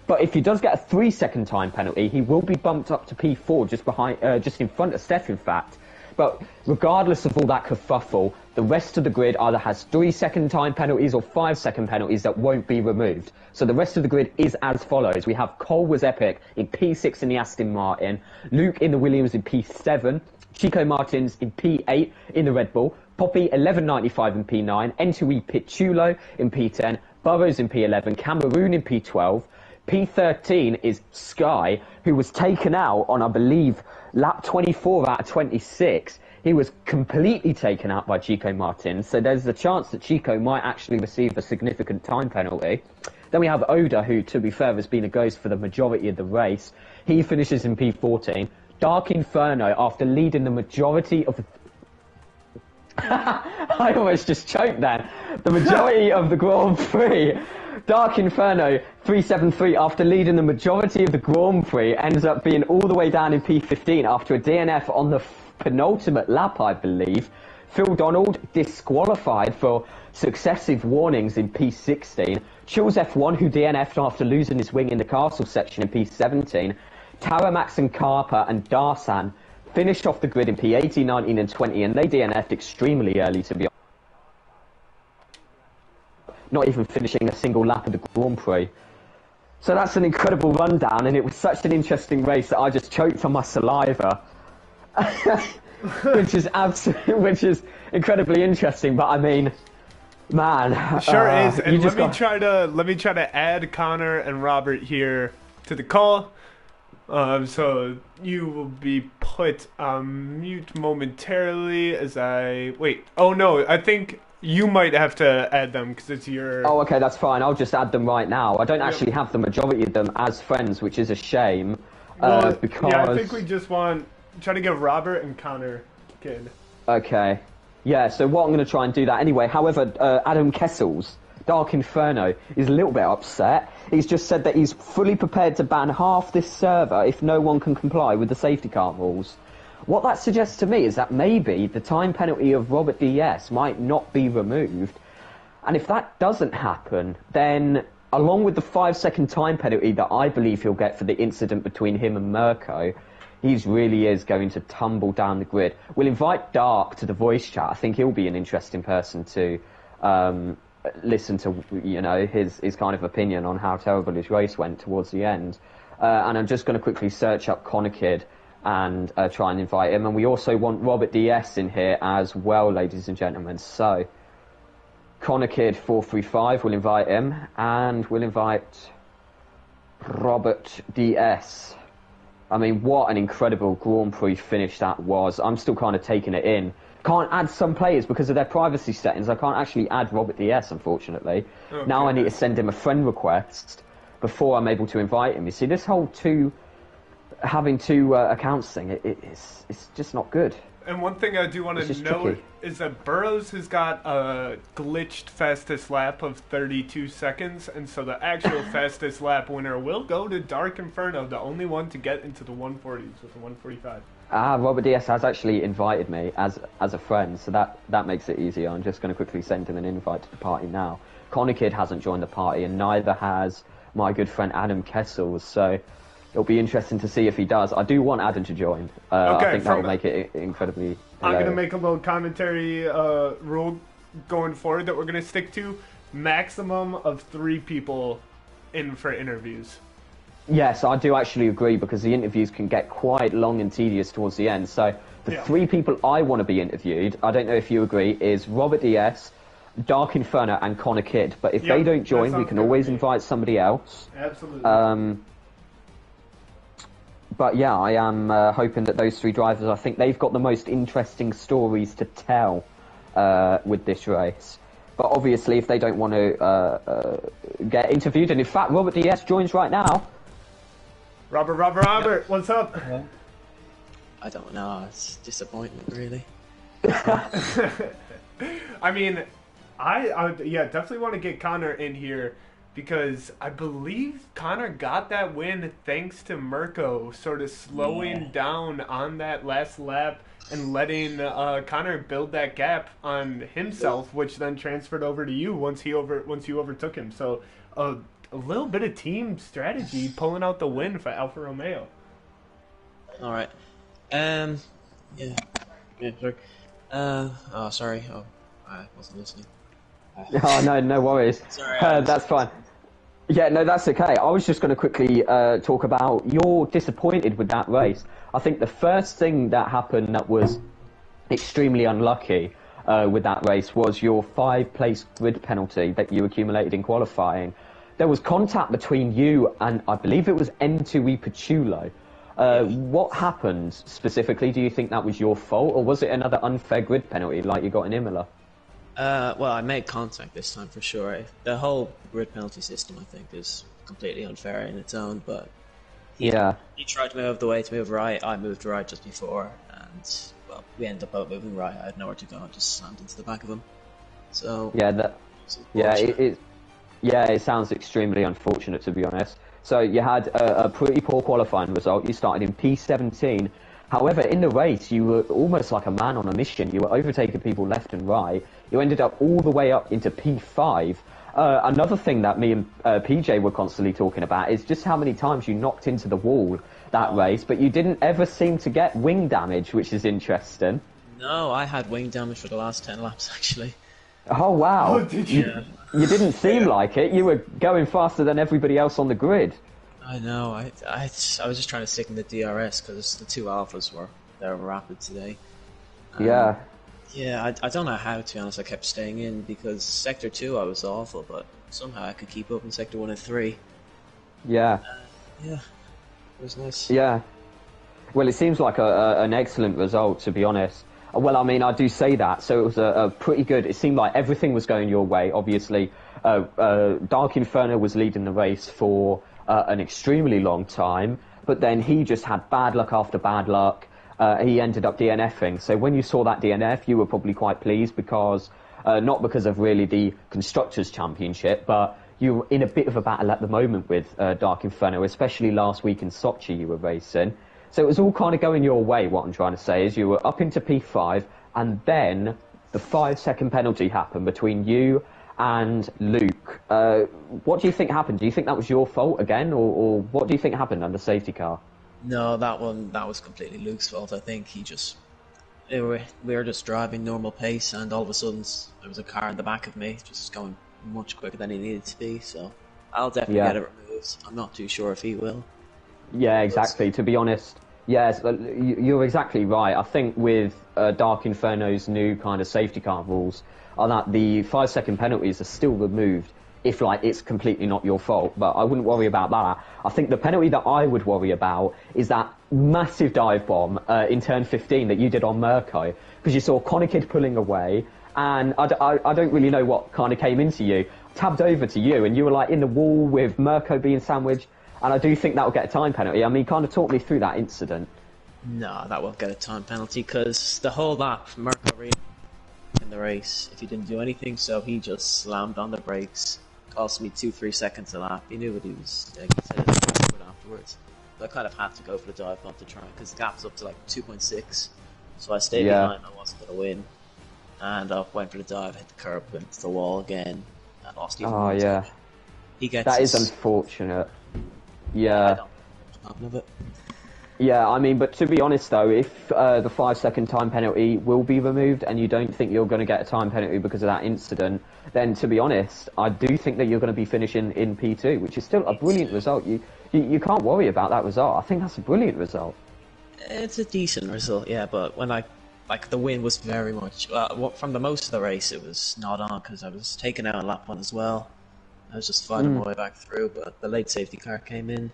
But if he does get a 3-second time penalty, he will be bumped up to P4, just in front of Steph, in fact. But regardless of all that kerfuffle, the rest of the grid either has 3-second time penalties or 5-second penalties that won't be removed. So the rest of the grid is as follows. We have Cole was epic in P6 in the Aston Martin, Luke in the Williams in P7, Chico Martins in P8 in the Red Bull, Poppy 1195 in P9, N2E Pitulo in P10, Burrows in P11, Cameroon in P12, P13 is Sky, who was taken out on, I believe, lap 24 out of 26. He was completely taken out by Chico Martins, so there's a chance that Chico might actually receive a significant time penalty. Then we have Oda, who, to be fair, has been a ghost for the majority of the race. He finishes in P14. Dark Inferno, after leading the majority of the... I almost just choked then. The majority of the Grand Prix. Dark Inferno 373, after leading the majority of the Grand Prix, ends up being all the way down in P15 after a DNF on the penultimate lap, I believe. Phil Donald disqualified for successive warnings in P16. Chills F1, who DNF'd after losing his wing in the castle section in P17. Taramax and Carper and Darsan finished off the grid in P18, 19 and 20, and they DNF'd extremely early, to be honest. Not even finishing a single lap of the Grand Prix. So that's an incredible rundown, and it was such an interesting race that I just choked on my saliva. which is incredibly interesting, but I mean, man. Sure is. And let me try to add Connor and Robert here to the call. So you will be put on mute momentarily as I wait. Oh no, I think you might have to add them because it's your... Oh, okay, that's fine. I'll just add them right now. I don't actually have the majority of them as friends, which is a shame. Because... Yeah, I think we just try to get Robert and Connor kid. Okay. Yeah, so what I'm going to try and do that anyway. However, Adam Kessels, Dark Inferno, is a little bit upset. He's just said that he's fully prepared to ban half this server if no one can comply with the safety car rules. What that suggests to me is that maybe the time penalty of Robert DS might not be removed. And if that doesn't happen, then along with the 5-second time penalty that I believe he'll get for the incident between him and Mirko, he really is going to tumble down the grid. We'll invite Dark to the voice chat. I think he'll be an interesting person to listen to, you know, his kind of opinion on how terrible his race went towards the end. And I'm just going to quickly search up Connor Kid and try and invite him. And we also want Robert DS in here as well, ladies and gentlemen. So, Connor Kid 435, we'll invite him. And we'll invite Robert DS. I mean, what an incredible Grand Prix finish that was. I'm still kind of taking it in. Can't add some players because of their privacy settings. I can't actually add Robert DS, unfortunately. Okay. Now I need to send him a friend request before I'm able to invite him. You see, this whole having two accounts thing, it's just not good. And one thing I do want to note is that Burrows has got a glitched fastest lap of 32 seconds, and so the actual fastest lap winner will go to Dark Inferno, the only one to get into the 140s with the 145. Robert DS has actually invited me as a friend, so that makes it easier. I'm just going to quickly send him an invite to the party now. Connor Kid hasn't joined the party, and neither has my good friend Adam Kessels, so it'll be interesting to see if he does. I do want Adam to join. I think that will make it incredibly hilarious. I'm going to make a little commentary rule going forward that we're going to stick to. Maximum of 3 people in for interviews. Yes, I do actually agree, because the interviews can get quite long and tedious towards the end. So the 3 people I want to be interviewed, I don't know if you agree, is Robert DS, Dark Inferno, and Connor Kid. But if they don't join, we can always invite somebody else. Absolutely. But yeah, I am hoping that those 3 drivers, I think they've got the most interesting stories to tell with this race. But obviously, if they don't want to get interviewed, and in fact, Robert DS joins right now. Robert, what's up? I don't know, it's disappointment, really. I mean, I definitely want to get Connor in here, because I believe Connor got that win thanks to Mirko sort of slowing down on that last lap and letting Connor build that gap on himself, which then transferred over to you once you overtook him. So a little bit of team strategy pulling out the win for Alfa Romeo. All right. Yeah. Yeah. Sorry. Oh, sorry. Oh, I wasn't listening. Oh, no, no worries. Sorry. That's fine. Yeah, no, that's okay. I was just going to quickly talk about you're disappointed with that race. I think the first thing that happened that was extremely unlucky with that race was your 5-place grid penalty that you accumulated in qualifying. There was contact between you and I believe it was N2E Pachulo. What happened specifically? Do you think that was your fault, or was it another unfair grid penalty like you got in Imola? Well, I made contact this time for sure. The whole grid penalty system, I think, is completely unfair in its own. But he tried to move the way to move right. I moved right just before, and well, we ended up both moving right. I had nowhere to go. I just slammed into the back of him. So it sounds extremely unfortunate, to be honest. So you had a pretty poor qualifying result. You started in P17. However, in the race, you were almost like a man on a mission. You were overtaking people left and right. You ended up all the way up into P5. Another thing that me and PJ were constantly talking about is just how many times you knocked into the wall that race, but you didn't ever seem to get wing damage, which is interesting. No, I had wing damage for the last 10 laps, actually. Oh, wow. Oh, did you? You didn't seem like it. You were going faster than everybody else on the grid. I know. I was just trying to stick in the DRS because the two alphas were rapid today. Yeah. Yeah, I don't know how, to be honest. I kept staying in because Sector 2 I was awful, but somehow I could keep up in Sector 1 and 3. Yeah. Yeah, it was nice. Yeah. Well, it seems like an excellent result, to be honest. Well, I mean, I do say that. So it was a pretty good... It seemed like everything was going your way. Obviously, Dark Inferno was leading the race for an extremely long time, but then he just had bad luck after bad luck. He ended up DNFing. So when you saw that DNF, you were probably quite pleased because... not because of really the Constructors' Championship, but you were in a bit of a battle at the moment with Dark Inferno, especially last week in Sochi you were racing. So it was all kind of going your way, what I'm trying to say is you were up into P5, and then the 5-second penalty happened between you and Luke. What do you think happened? Do you think that was your fault again, or what do you think happened under safety car? No, that was completely Luke's fault. I think we were just driving normal pace, and all of a sudden there was a car in the back of me, just going much quicker than he needed to be, so I'll definitely get it removed. I'm not too sure if he will. Yeah, exactly. To be honest, yes, you're exactly right. I think with Dark Inferno's new kind of safety car rules, are that the 5-second penalties are still removed if it's completely not your fault. But I wouldn't worry about that. I think the penalty that I would worry about is that massive dive bomb in turn 15 that you did on Mirko, because you saw Connor Kidd pulling away, and I don't really know what kind of came into you. Tabbed over to you, and you were in the wall with Mirko being sandwiched. And I do think that will get a time penalty. I mean, kind of talk me through that incident. No, that won't get a time penalty because the whole lap, Mirko really in the race if he didn't do anything, so he just slammed on the brakes. Cost me 2-3 seconds a lap. He knew what he was he said it afterwards. So I kind of had to go for the dive bomb to try because the gap's up to 2.6. So I stayed behind. I wasn't going to win, and I went for the dive, hit the curb, went into the wall again, and lost even more time. He gets that is unfortunate. Yeah. Yeah, I mean, but to be honest though, if the 5-second time penalty will be removed and you don't think you're going to get a time penalty because of that incident, then to be honest, I do think that you're going to be finishing in P2, which is still a brilliant result. You can't worry about that result. I think that's a brilliant result. It's a decent result, yeah, but when the win was very much... from the most of the race, it was not on because I was taken out on lap 1 as well. I was just fighting my way back through, but the late safety car came in.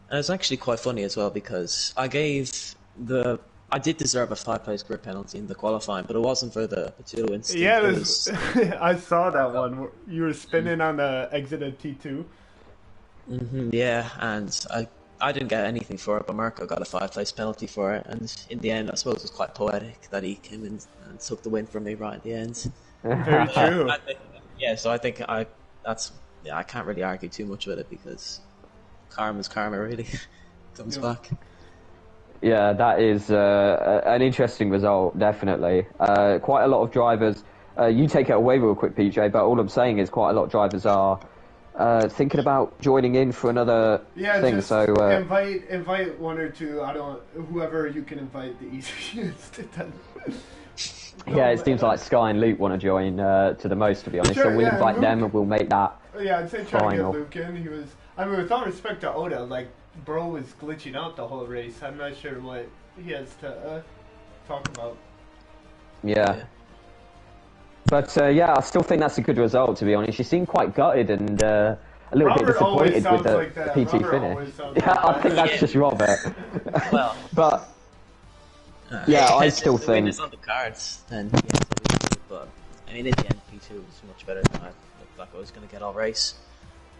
And it was actually quite funny as well because I did deserve a 5-place grid penalty in the qualifying, but it wasn't for the Pachulo incident. Yeah, I saw that one. Where you were spinning on the exit of T2. Yeah, and I didn't get anything for it, but Mirko got a 5-place penalty for it, and in the end, I suppose it was quite poetic that he came in and took the win from me right at the end. Very true. So I think I can't really argue too much with it because karma's karma, really. Comes back. Yeah, that is an interesting result, definitely. Quite a lot of drivers, you take it away real quick, PJ, but all I'm saying is quite a lot of drivers are thinking about joining in for another thing. Just So invite one or two. Whoever you can invite the easiest. yeah, it seems like Sky and Luke want to join to the most, to be honest. Sure, so we'll yeah, invite Luke, them and we'll make that. Yeah, I'd say try final. to get Luke in. He was. I mean, with all respect to Oda, like bro was glitching out the whole race. I'm not sure what he has to talk about. Yeah. But yeah, I still think that's a good result, to be honest. You seem quite gutted and a little bit disappointed with the PT finish. Yeah, I think that's just Robert. Well, but yeah, I still if the win think. is on the cards, then yes, obviously. But I mean, in the end, P2 was much better than I looked like I was going to get all race.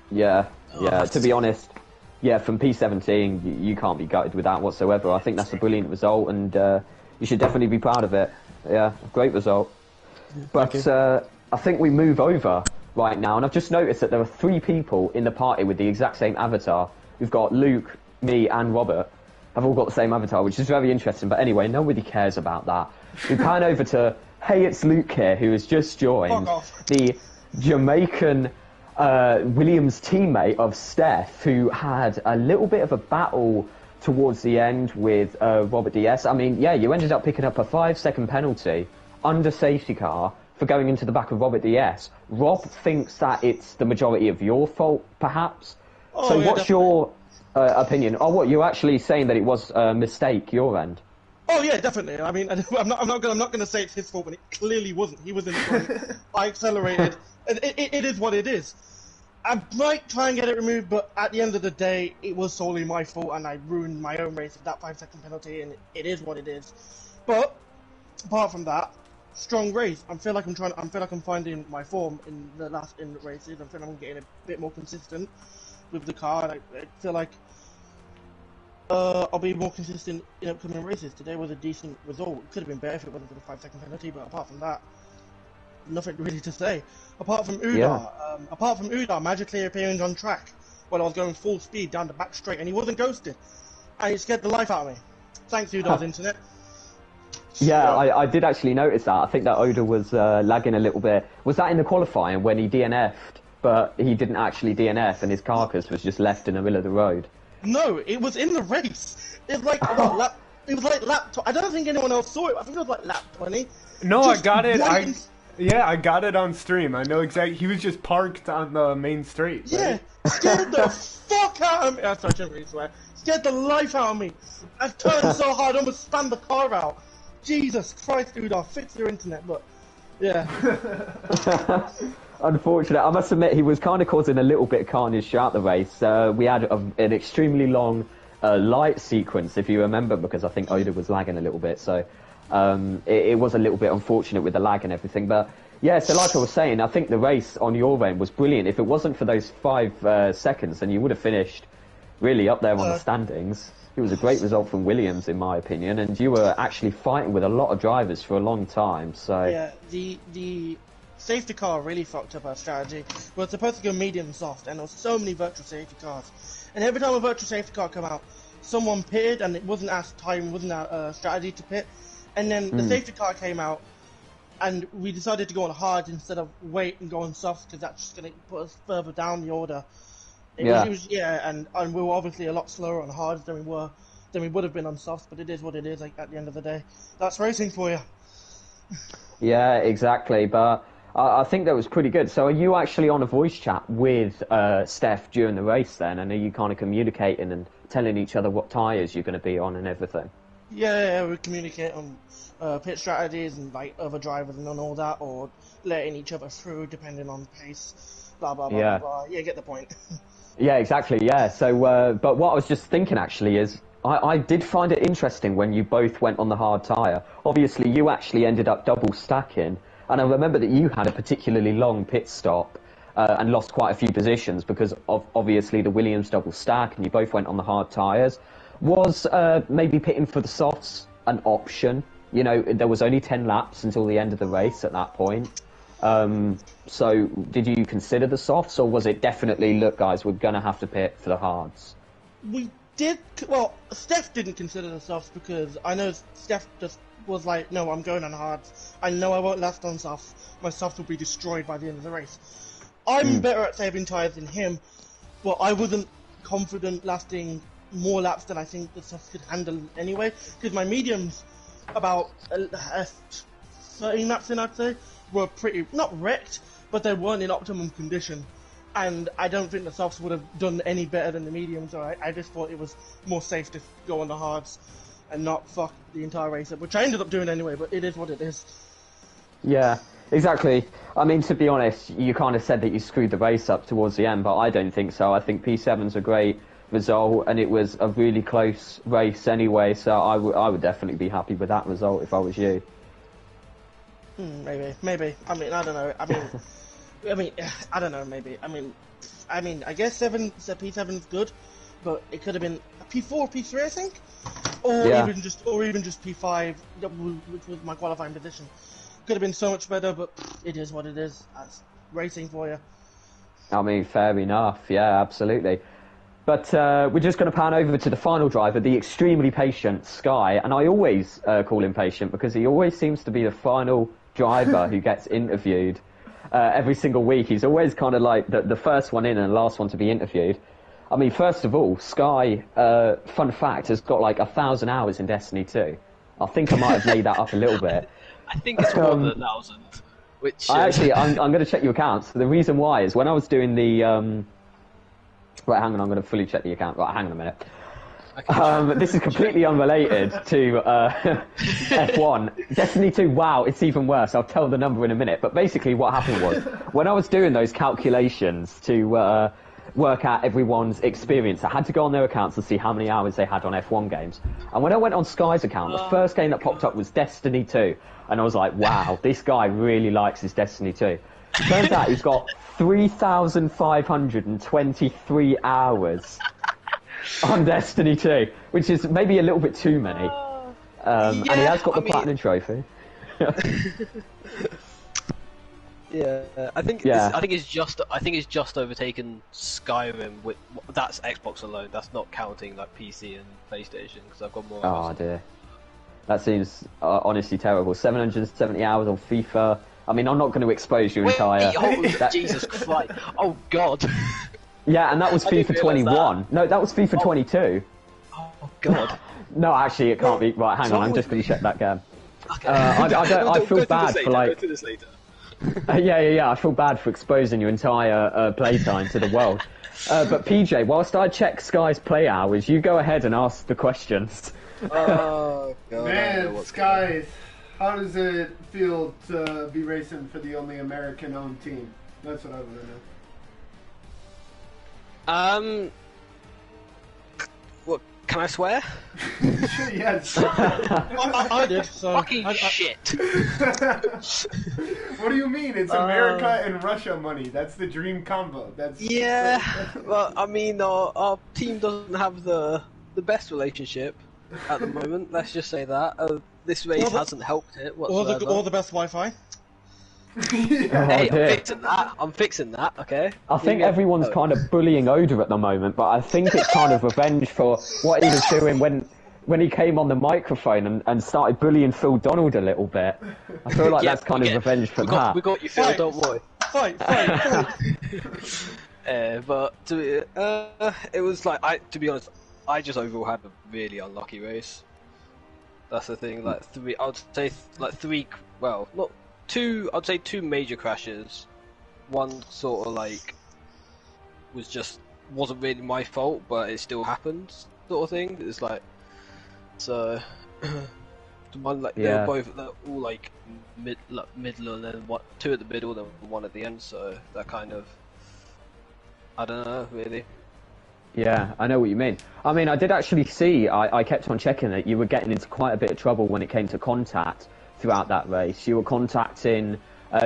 Yeah, yeah. To be honest, yeah, from P17, you can't be gutted with that whatsoever. I think that's a brilliant result, and you should definitely be proud of it. Yeah, great result. But I think we move over right now, and I've just noticed that there are 3 people in the party with the exact same avatar. We've got Luke, me, and Robert have all got the same avatar, which is very interesting. But anyway, nobody cares about that. We pan over to Hey, it's Luke here, who has just joined, the Jamaican Williams teammate of Steph, who had a little bit of a battle towards the end with Robert DS. I mean, yeah, you ended up picking up a 5-second penalty under safety car for going into the back of Robert DS. Rob thinks that it's the majority of your fault, perhaps. Oh, so yeah, what's your opinion? Oh, what, you're actually saying that it was a mistake, your end? Oh yeah, definitely. I mean, I'm not gonna say it's his fault when it clearly wasn't. He was in front. I accelerated. It is what it is. I might try and get it removed, but at the end of the day, it was solely my fault, and I ruined my own race with that 5-second penalty, and it is what it is. But apart from that, strong race. I feel like I'm finding my form in the races. I feel like I'm getting a bit more consistent with the car. And I feel like I'll be more consistent in upcoming races. Today was a decent result. It could have been better if it wasn't for the 5-second penalty, but apart from that, nothing really to say. Apart from Udar, magically appearing on track while I was going full speed down the back straight, and he wasn't ghosted. And it scared the life out of me. Thanks, Udar's internet. Yeah, I did actually notice that. I think that Oda was lagging a little bit. Was that in the qualifying when he DNF'd, but he didn't actually DNF and his carcass was just left in the middle of the road? No, it was in the race. It was like lap. I don't think anyone else saw it. I think it was like lap 20. No, Just I got it. waiting. I got it on stream. I know exactly. He was just parked on the main street. Yeah, Right? scared the fuck out of me. I shouldn't really swear. Scared the life out of me. I turned so hard, I almost spun the car out. Jesus Christ, dude, I'll fix your internet, but yeah. Unfortunate. I must admit, he was kind of causing a little bit of carnage throughout the race. We had an extremely long light sequence, if you remember, because I think Oda was lagging a little bit. So it was a little bit unfortunate with the lag and everything. But yeah, so like I was saying, I think the race on your end was brilliant. If it wasn't for those 5 seconds, then you would have finished really up there on the standings. It was a great result from Williams, in my opinion, and you were actually fighting with a lot of drivers for a long time. So Yeah, the safety car really fucked up our strategy. We were supposed to go medium soft, and there was so many virtual safety cars. And every time a virtual safety car come out, someone pitted, and it wasn't our time, wasn't our strategy to pit. And then the safety car came out, and we decided to go on hard instead of wait and go on soft, because that's just going to put us further down the order. And we were obviously a lot slower on hards than we would have been on softs, but it is what it is. Like, at the end of the day, that's racing for you. yeah, exactly. But I think that was pretty good. So are you actually on a voice chat with Steph during the race then? And are you kind of communicating and telling each other what tyres you're going to be on and everything? Yeah, we communicate on pit strategies and like other drivers and on all that, or letting each other through depending on pace. Blah blah blah. Yeah. Blah, blah. Yeah, get the point. Yeah, exactly. Yeah. So, but what I was just thinking actually is, I did find it interesting when you both went on the hard tyre. Obviously, you actually ended up double stacking, and I remember that you had a particularly long pit stop and lost quite a few positions because of obviously the Williams double stack, and you both went on the hard tyres. Was maybe pitting for the softs an option? You know, there was only 10 laps until the end of the race at that point. So did you consider the softs, or was it definitely, look guys, we're going to have to pit for the hards? We did, well, Steph didn't consider the softs because I know Steph just was like, no, I'm going on hards. I know I won't last on softs. My softs will be destroyed by the end of the race. I'm better at saving tyres than him, but I wasn't confident lasting more laps than I think the stuff could handle anyway, because my mediums, about 13 laps in, I'd say, were pretty, not wrecked, but they weren't in optimum condition. And I don't think the softs would have done any better than the mediums, so I just thought it was more safe to go on the hards and not fuck the entire race up, which I ended up doing anyway, but it is what it is. Yeah, exactly. I mean, to be honest, you kind of said that you screwed the race up towards the end, but I don't think so. I think P7's a great result, and it was a really close race anyway, so I would definitely be happy with that result if I was you. Maybe. I mean, I don't know. I don't know. Maybe. I mean, I guess P7's good, but it could have been a P4, P3, I think, or even just P5, which was my qualifying position. Could have been so much better, but it is what it is. That's racing for you. I mean, fair enough. Yeah, absolutely. But we're just going to pan over to the final driver, the extremely patient Sky, and I always call him patient because he always seems to be the final driver who gets interviewed every single week. He's always kind of like the first one in and the last one to be interviewed. I mean, first of all, Sky, fun fact, has got like 1,000 hours in Destiny 2. I think I might have made that up a little bit. I think it's more than 1,000. Which I'm going to check your accounts. The reason why is when I was doing the right, hang on, I'm going to fully check the account. Right, hang on a minute. This is completely unrelated to F1. Destiny 2, wow, it's even worse. I'll tell the number in a minute. But basically what happened was, when I was doing those calculations to work out everyone's experience, I had to go on their accounts and see how many hours they had on F1 games. And when I went on Sky's account, the first game that popped up was Destiny 2. And I was like, wow, this guy really likes his Destiny 2. Turns out he's got 3,523 hours on Destiny 2, which is maybe a little bit too many. And he has got the platinum trophy. Yeah, I think it's just overtaken Skyrim. That's Xbox alone. That's not counting like PC and PlayStation because I've got more. Oh dear, that seems honestly terrible. 770 hours on FIFA. I mean, I'm not going to expose your entire. Jesus Christ! Oh God. Yeah, and that was FIFA 21. That. No, that was FIFA 22. Oh God. No, actually, it can't be. Right, hang on. I'm just going to check that game. Okay. I feel bad for like. Go to this later. Yeah. I feel bad for exposing your entire playtime to the world. But PJ, whilst I check Sky's play hours, you go ahead and ask the questions. Oh God. Man, Sky, how does it feel to be racing for the only American-owned team? That's what I want to know. What? Can I swear? Yes. I did. So Fucking shit. What do you mean? It's America and Russia money. That's the dream combo. Yeah. Well, I mean, our team doesn't have the best relationship at the moment. Let's just say that. This race hasn't helped it whatsoever. All the best Wi-Fi. Hey, I'm fixing that, okay? I think everyone's kind of bullying Oda at the moment, but I think it's kind of revenge for what he was doing when he came on the microphone and started bullying Phil Donald a little bit. I feel like that's kind of revenge for that. We got you, Phil, don't worry. Fight. But it was like, to be honest, I just overall had a really unlucky race. That's the thing, I'd say two major crashes. One sort of like wasn't really my fault, but it still happened, sort of thing. It's like, so the one like they're all like middle, and then two at the middle, then one at the end. So that kind of, I don't know really. Yeah, I know what you mean. I mean, I did actually see, I kept on checking that you were getting into quite a bit of trouble when it came to contact throughout that race. You were contacting,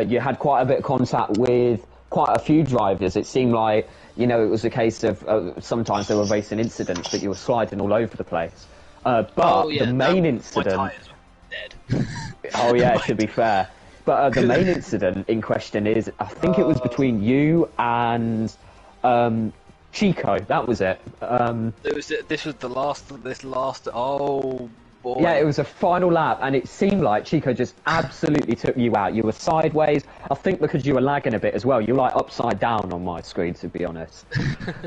you had quite a bit of contact with quite a few drivers. It seemed like, it was a case of sometimes there were racing incidents that you were sliding all over the place. The main incident... My tyres were dead. Oh yeah, to be fair. But the main incident in question is, I think it was between you and... Chico, that was it. This was the last. Oh boy. Yeah, it was a final lap, and it seemed like Chico just absolutely took you out. You were sideways. I think because you were lagging a bit as well. You were like upside down on my screen, to be honest.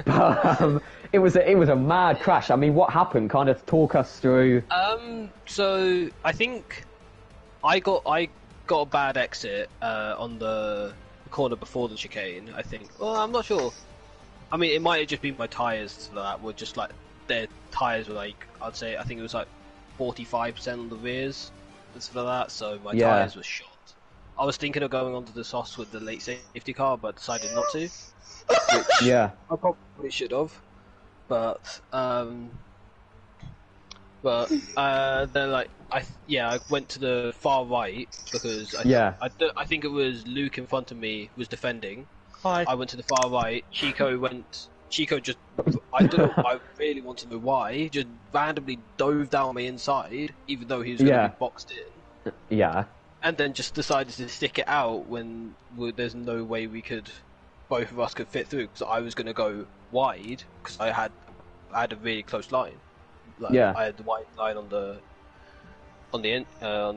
But it was a mad crash. I mean, what happened? Kind of talk us through. So I think I got a bad exit on the corner before the chicane. I think. Well, I'm not sure. I mean, it might have just been my tyres that were just like their tyres were like I think it was like 45% on the rears and stuff like that. So my tyres were shot. I was thinking of going onto the sauce with the late safety car, but decided not to. Which I probably should have. But then like I went to the far right because I think it was Luke in front of me was defending. Hi. I went to the far right. Chico just I don't know. I really want to know why. He just randomly dove down my inside, even though he was going to be boxed in. Yeah. And then just decided to stick it out when there's no way both of us could fit through. Because I was going to go wide because I had a really close line. I had the wide line on the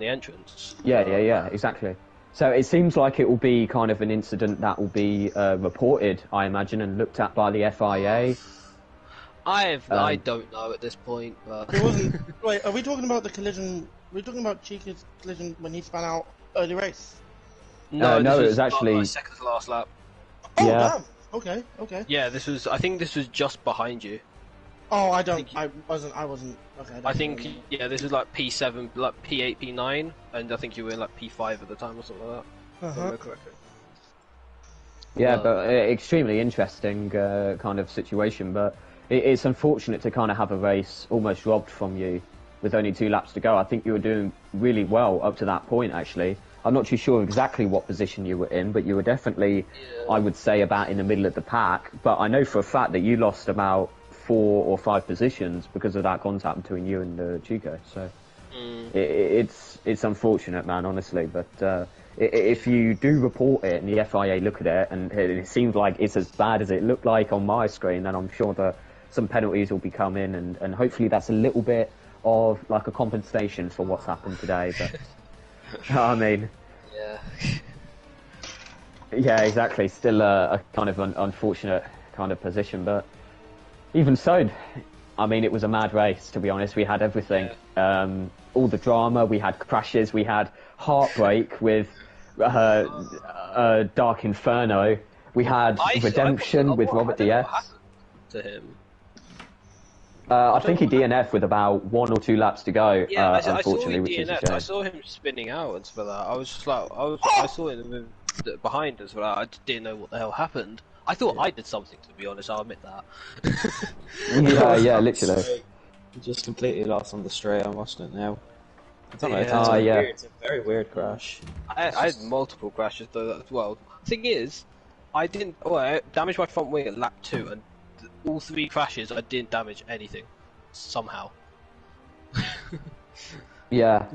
entrance. Yeah, exactly. So it seems like it will be kind of an incident that will be reported, I imagine, and looked at by the FIA. I don't know at this point, but It wasn't. Wait, are we talking about the collision? Are we talking about Chica's collision when he spun out early race? No, it was my actually second to last lap. Oh, Yeah. damn. Okay. Yeah, I think this was just behind you. Oh, I wasn't. Okay. I think this was like P7, like P8, P9, and I think you were in like P5 at the time or something like that. If I remember correctly. Yeah, but extremely interesting kind of situation. But it's unfortunate to kind of have a race almost robbed from you with only 2 laps to go. I think you were doing really well up to that point, actually. I'm not too sure exactly what position you were in, but you were definitely, I would say, about in the middle of the pack. But I know for a fact that you lost about 4 or 5 positions because of that contact between you and Chico. So it's unfortunate, man, honestly. But if you do report it and the FIA look at it and it seems like it's as bad as it looked like on my screen, then I'm sure that some penalties will be coming, and hopefully that's a little bit of like a compensation for what's happened today. But I mean, yeah, exactly. Still a kind of unfortunate kind of position, but even so, I mean, it was a mad race, to be honest. We had everything. All the drama, we had crashes, we had heartbreak with Dark Inferno, we had redemption with Robert DS. To him. I think he DNF'd with about 1 or 2 laps to go, unfortunately, which is a shame. I saw him spinning out and stuff like that. I was just like, I saw him behind us, but I just didn't know what the hell happened. I thought I did something, to be honest, I'll admit that. yeah, literally. Just completely lost on the straight. I'm watching it now. I don't know. It's a very weird crash. I had multiple crashes though as well. Thing is, I damaged my front wing at lap 2, and all 3 crashes I didn't damage anything somehow. Yeah.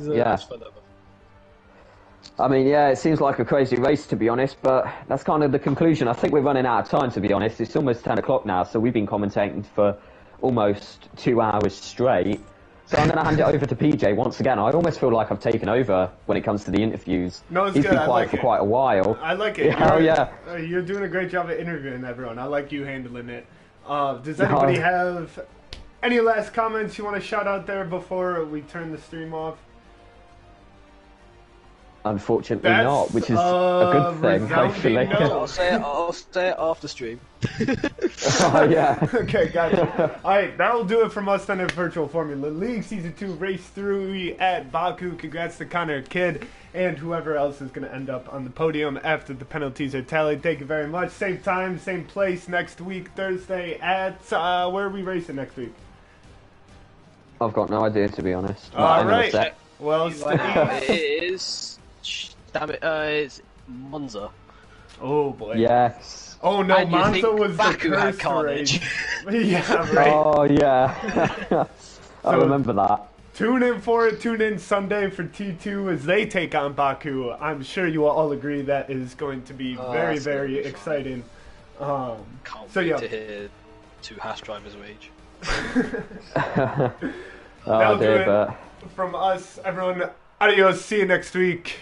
I mean, yeah, it seems like a crazy race, to be honest, but that's kind of the conclusion. I think we're running out of time, to be honest. It's almost 10 o'clock now, so we've been commentating for almost 2 hours straight. So I'm going to hand it over to PJ once again. I almost feel like I've taken over when it comes to the interviews. No, it's He's good. been quiet for quite a while. I like it. You're doing a great job at interviewing everyone. I like you handling it. Does anybody have any last comments you want to shout out there before we turn the stream off? Unfortunately not, which is a good thing, hopefully. No. I'll say it after stream. Oh, yeah. Okay, gotcha. Alright, that'll do it from us then at Virtual Formula League Season 2 Race 3 at Baku. Congrats to Connor Kidd and whoever else is going to end up on the podium after the penalties are tallied. Thank you very much. Same time, same place next week, Thursday at... where are we racing next week? I've got no idea, to be honest. Alright. Well, It is... Damn it, it's Monza. Oh boy. Yes. Oh no, And you Monza think was Baku the had cursed carnage. race. Yeah, right. Oh, yeah. I remember that. Tune in for it. Tune in Sunday for T2 as they take on Baku. I'm sure you will all agree that is going to be very, very exciting. Can't wait to hear 2 Haas drivers rage. That'll do dear, it but... from us, everyone. Adios. See you next week.